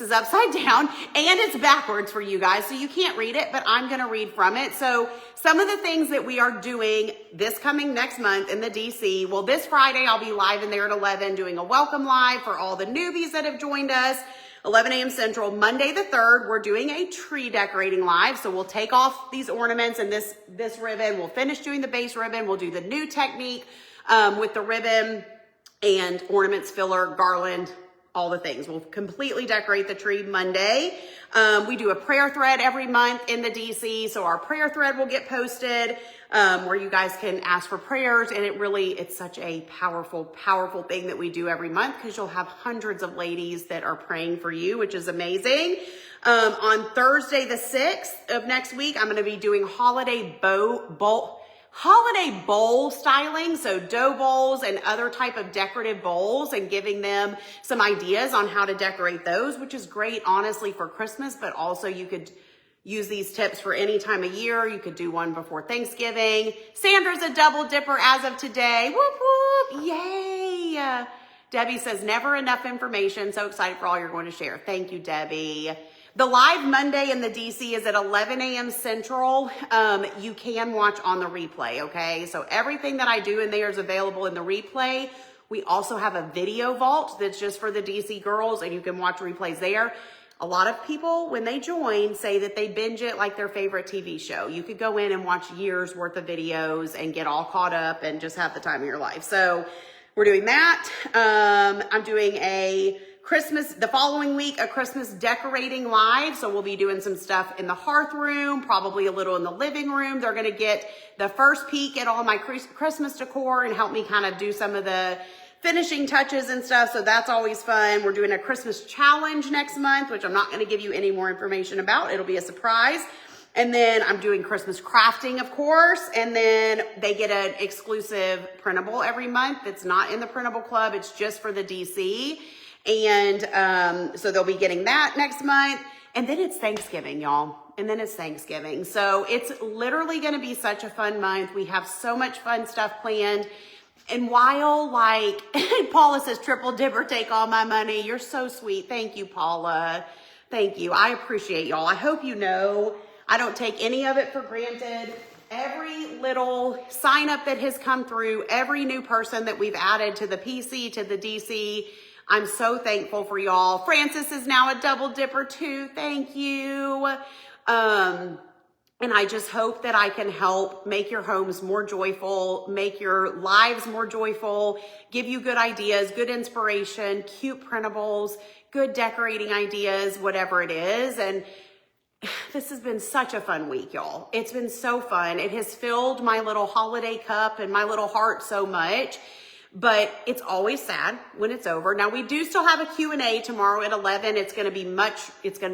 is upside down and it's backwards for you guys, so you can't read it, but I'm going to read from it. So some of the things that we are doing this coming next month in the DC, well, this Friday, I'll be live in there at 11 doing a welcome live for all the newbies that have joined us, 11 a.m. Central. Monday the 3rd, we're doing a tree decorating live. So we'll take off these ornaments and this ribbon. We'll finish doing the base ribbon. We'll do the new technique with the ribbon and ornaments, filler, garland, all the things. We'll completely decorate the tree Monday. We do a prayer thread every month in the DC. So our prayer thread will get posted where you guys can ask for prayers. And it's such a powerful, powerful thing that we do every month because you'll have hundreds of ladies that are praying for you, which is amazing. On Thursday, the 6th of next week, I'm going to be doing holiday bowl styling, so dough bowls and other type of decorative bowls, and giving them some ideas on how to decorate those, which is great, honestly, for Christmas, but also you could use these tips for any time of year. You could do one before Thanksgiving. Sandra's a double dipper as of today. Whoop, whoop, yay. Debbie says, never enough information. So excited for all you're going to share. Thank you, Debbie. The live Monday in the DC is at 11 a.m. Central. You can watch on the replay, okay? So everything that I do in there is available in the replay. We also have a video vault that's just for the DC girls, and you can watch replays there. A lot of people, when they join, say that they binge it like their favorite TV show. You could go in and watch years worth of videos and get all caught up and just have the time of your life. So we're doing that. I'm doing the following week, a Christmas decorating live. So we'll be doing some stuff in the hearth room, probably a little in the living room. They're going to get the first peek at all my Christmas decor and help me kind of do some of the finishing touches and stuff. So that's always fun. We're doing a Christmas challenge next month, which I'm not going to give you any more information about. It'll be a surprise. And then I'm doing Christmas crafting, of course. And then they get an exclusive printable every month. It's not in the printable club. It's just for the DC. And so they'll be getting that next month. And then it's Thanksgiving, y'all. And then it's Thanksgiving. So it's literally going to be such a fun month. We have so much fun stuff planned. And while, like, Paula says, triple dipper, take all my money. You're so sweet. Thank you, Paula. Thank you. I appreciate y'all. I hope you know I don't take any of it for granted. Every little sign up that has come through, every new person that we've added to the PC, to the DC, I'm so thankful for y'all. Francis is now a double dipper too. Thank you. And I just hope that I can help make your homes more joyful, make your lives more joyful, give you good ideas, good inspiration, cute printables, good decorating ideas, whatever it is. And this has been such a fun week, y'all. It's been so fun. It has filled my little holiday cup and my little heart so much. But it's always sad when it's over. Now, we do still have a Q&A tomorrow at 11. It's going to be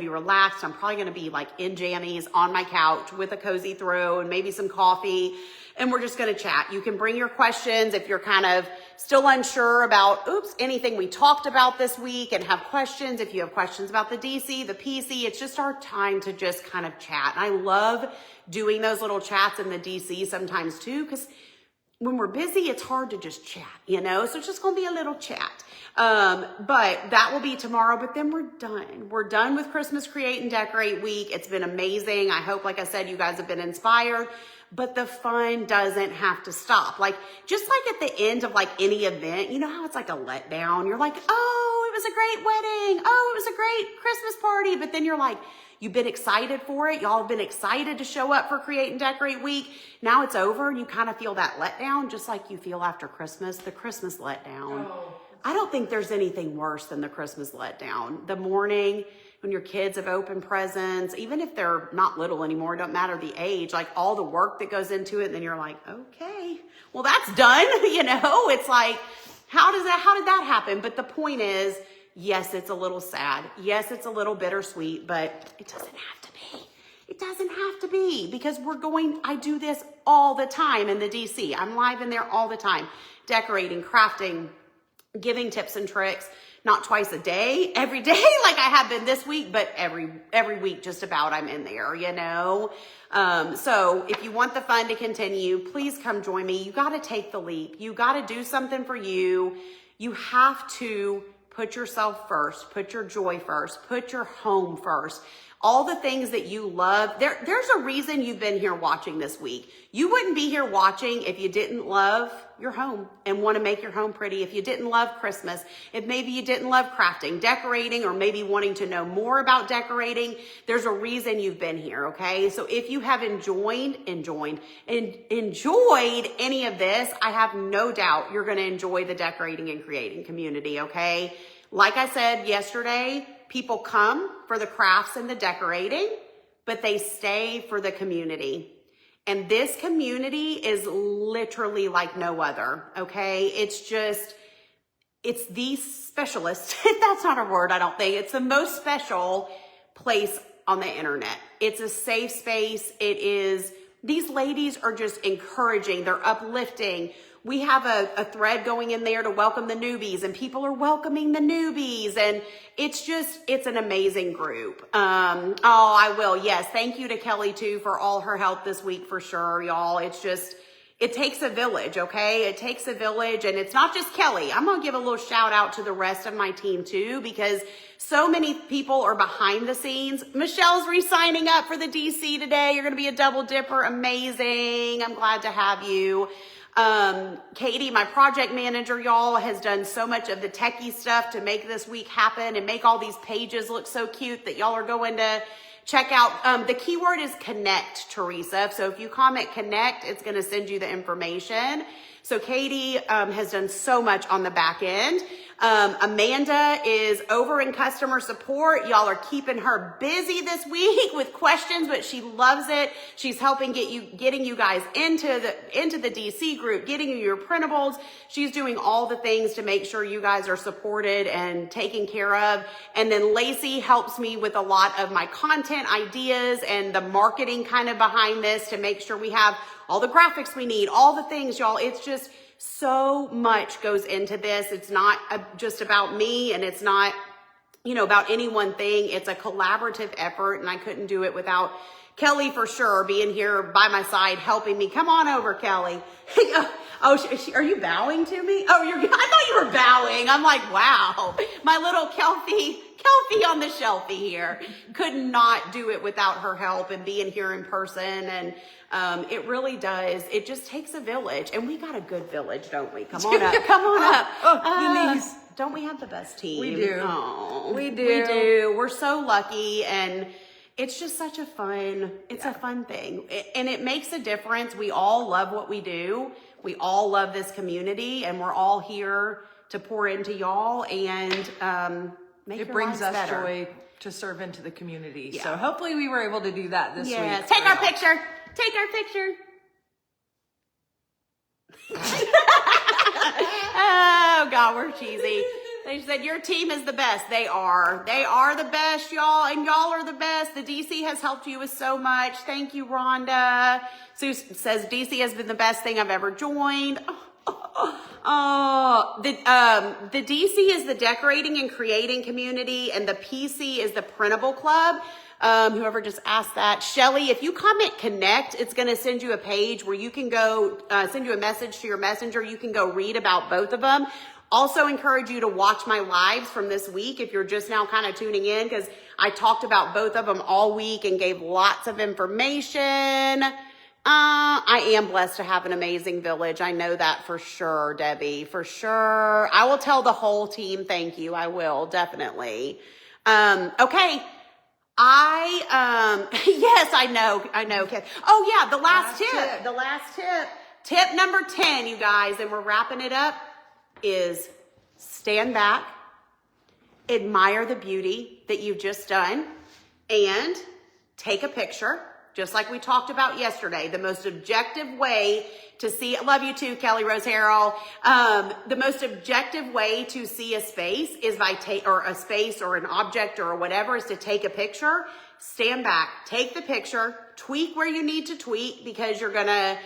relaxed. I'm probably going to be like in jammies on my couch with a cozy throw and maybe some coffee. And we're just going to chat. You can bring your questions if you're kind of still unsure about, anything we talked about this week and have questions. If you have questions about the DC, the PC, it's just our time to just kind of chat. And I love doing those little chats in the DC sometimes too, because when we're busy, it's hard to just chat, So it's just going to be a little chat. But that will be tomorrow, but then we're done. We're done with Christmas Create and Decorate Week. It's been amazing. I hope, like I said, you guys have been inspired, but the fun doesn't have to stop. Just like at the end of any event, you know how it's like a letdown? You're like, oh, it was a great wedding. Oh, it was a great Christmas party. But then you're like, You've been excited for it. Y'all have been excited to show up for Create and Decorate Week. Now it's over and you kind of feel that letdown, just like you feel after Christmas, the Christmas letdown. Oh. I don't think there's anything worse than the Christmas letdown. The morning when your kids have opened presents, even if they're not little anymore, it don't matter the age, like all the work that goes into it. And then you're like, okay, well, that's done. It's like, how did that happen? But the point is, yes, it's a little sad. Yes, it's a little bittersweet, but it doesn't have to be. It doesn't have to be, because I do this all the time in the DC. I'm live in there all the time, decorating, crafting, giving tips and tricks, not twice a day, every day like I have been this week, but every week just about I'm in there, So if you want the fun to continue, please come join me. You got to take the leap. You got to do something for you. You have to put yourself first, put your joy first, put your home first. All the things that you love. There's a reason you've been here watching this week. You wouldn't be here watching if you didn't love your home and want to make your home pretty. If you didn't love Christmas, if maybe you didn't love crafting, decorating, or maybe wanting to know more about decorating, there's a reason you've been here, okay? So if you have enjoyed any of this, I have no doubt you're going to enjoy the decorating and creating community, okay? Like I said yesterday, people come for the crafts and the decorating, but they stay for the community. And this community is literally like no other, okay? It's the specialist. That's not a word, I don't think. It's the most special place on the internet. It's a safe space. These ladies are just encouraging. They're uplifting. We have a thread going in there to welcome the newbies, and people are welcoming the newbies, and it's an amazing group. I will. Yes. Thank you to Kelly too for all her help this week for sure, y'all. It takes a village. Okay. It takes a village, and it's not just Kelly. I'm going to give a little shout out to the rest of my team too, because so many people are behind the scenes. Michelle's re-signing up for the DC today. You're going to be a double dipper. Amazing. I'm glad to have you. Katie, my project manager, y'all, has done so much of the techie stuff to make this week happen and make all these pages look so cute that y'all are going to check out. The keyword is connect, Teresa. So if you comment connect, it's going to send you the information. So Katie has done so much on the back end. Amanda is over in customer support. Y'all are keeping her busy this week with questions, but she loves it. She's helping getting you guys into the DC group, getting you your printables. She's doing all the things to make sure you guys are supported and taken care of. And then Lacey helps me with a lot of my content ideas and the marketing kind of behind this to make sure we have all the graphics we need, all the things, y'all. It's just so much goes into this. It's not just about me, and it's not, about any one thing. It's a collaborative effort, and I couldn't do it without Kelly for sure being here by my side, helping me. Come on over, Kelly. Are you bowing to me? I thought you were bowing. I'm like, wow, my little Kelfie on the shelfie here. Could not do it without her help and being here in person. And it really does. It just takes a village, and we got a good village, don't we? Come on up. Come on up. Don't we have the best team? We do. Oh, we do. We do. We're so lucky, and it's just such a fun thing. And it makes a difference. We all love what we do. We all love this community, and we're all here to pour into y'all and make it your brings lives us better. Joy to serve into the community. Yeah. So hopefully we were able to do that this week. Take our picture. Take our picture. Oh, God, we're cheesy. They said your team is the best. They are. They are the best, y'all, and y'all are the best. The DC has helped you with so much. Thank you, Rhonda. Sue says DC has been the best thing I've ever joined. The DC is the decorating and creating community, and the PC is the printable club. Whoever just asked that. Shelly, if you comment connect, it's going to send you a page where you can go, send you a message to your messenger. You can go read about both of them. Also encourage you to watch my lives from this week if you're just now kind of tuning in, because I talked about both of them all week and gave lots of information. I am blessed to have an amazing village. I know that for sure, Debbie, for sure. I will tell the whole team thank you. I will, definitely. Okay. Yes, I know. Ken. Oh yeah, the last tip. Tip number 10, you guys, and we're wrapping it up, is stand back, admire the beauty that you've just done, and take a picture, just like we talked about yesterday. The most objective way to see, love you too, Kelly Rose Harrell. The most objective way to see a space is by a space or an object or whatever, is to take a picture. Stand back, take the picture, tweak where you need to tweak, because you're gonna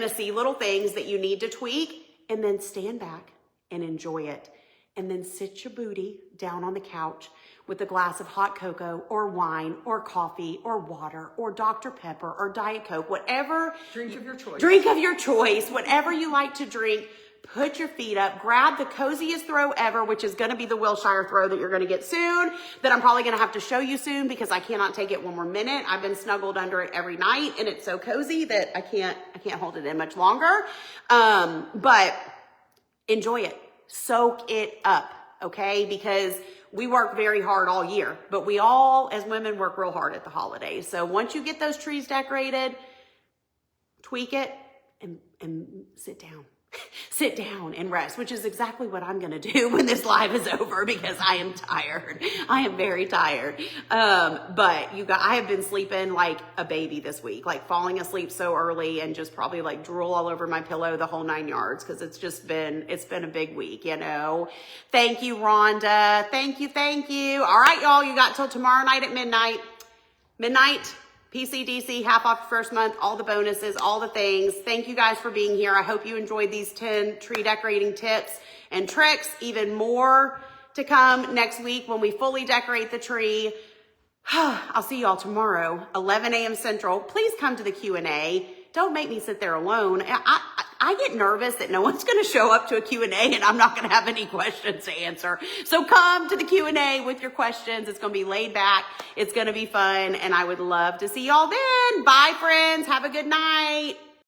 see little things that you need to tweak, and then stand back and enjoy it. And then sit your booty down on the couch with a glass of hot cocoa or wine or coffee or water or Dr. Pepper or Diet Coke, whatever. Drink of your choice. Drink of your choice, whatever you like to drink. Put your feet up, grab the coziest throw ever, which is going to be the Wilshire throw that you're going to get soon, that I'm probably going to have to show you soon because I cannot take it one more minute. I've been snuggled under it every night and it's so cozy that I can't hold it in much longer. But enjoy it. Soak it up, okay? Because we work very hard all year, but we all, as women, work real hard at the holidays. So once you get those trees decorated, tweak it and sit down. Sit down and rest, which is exactly what I'm going to do when this live is over, because I am tired. I am very tired. But you guys, I have been sleeping like a baby this week, like falling asleep so early and just probably like drool all over my pillow the whole 9 yards. Cause it's been a big week, you know. Thank you, Rhonda. Thank you. All right, y'all, you got till tomorrow night at midnight. PCDC, half off your first month, all the bonuses, all the things. Thank you guys for being here. I hope you enjoyed these 10 tree decorating tips and tricks. Even more to come next week when we fully decorate the tree. I'll see y'all tomorrow, 11 a.m. Central. Please come to the Q&A. Don't make me sit there alone. I get nervous that no one's going to show up to a Q&A and I'm not going to have any questions to answer. So come to the Q&A with your questions. It's going to be laid back. It's going to be fun. And I would love to see y'all then. Bye, friends. Have a good night.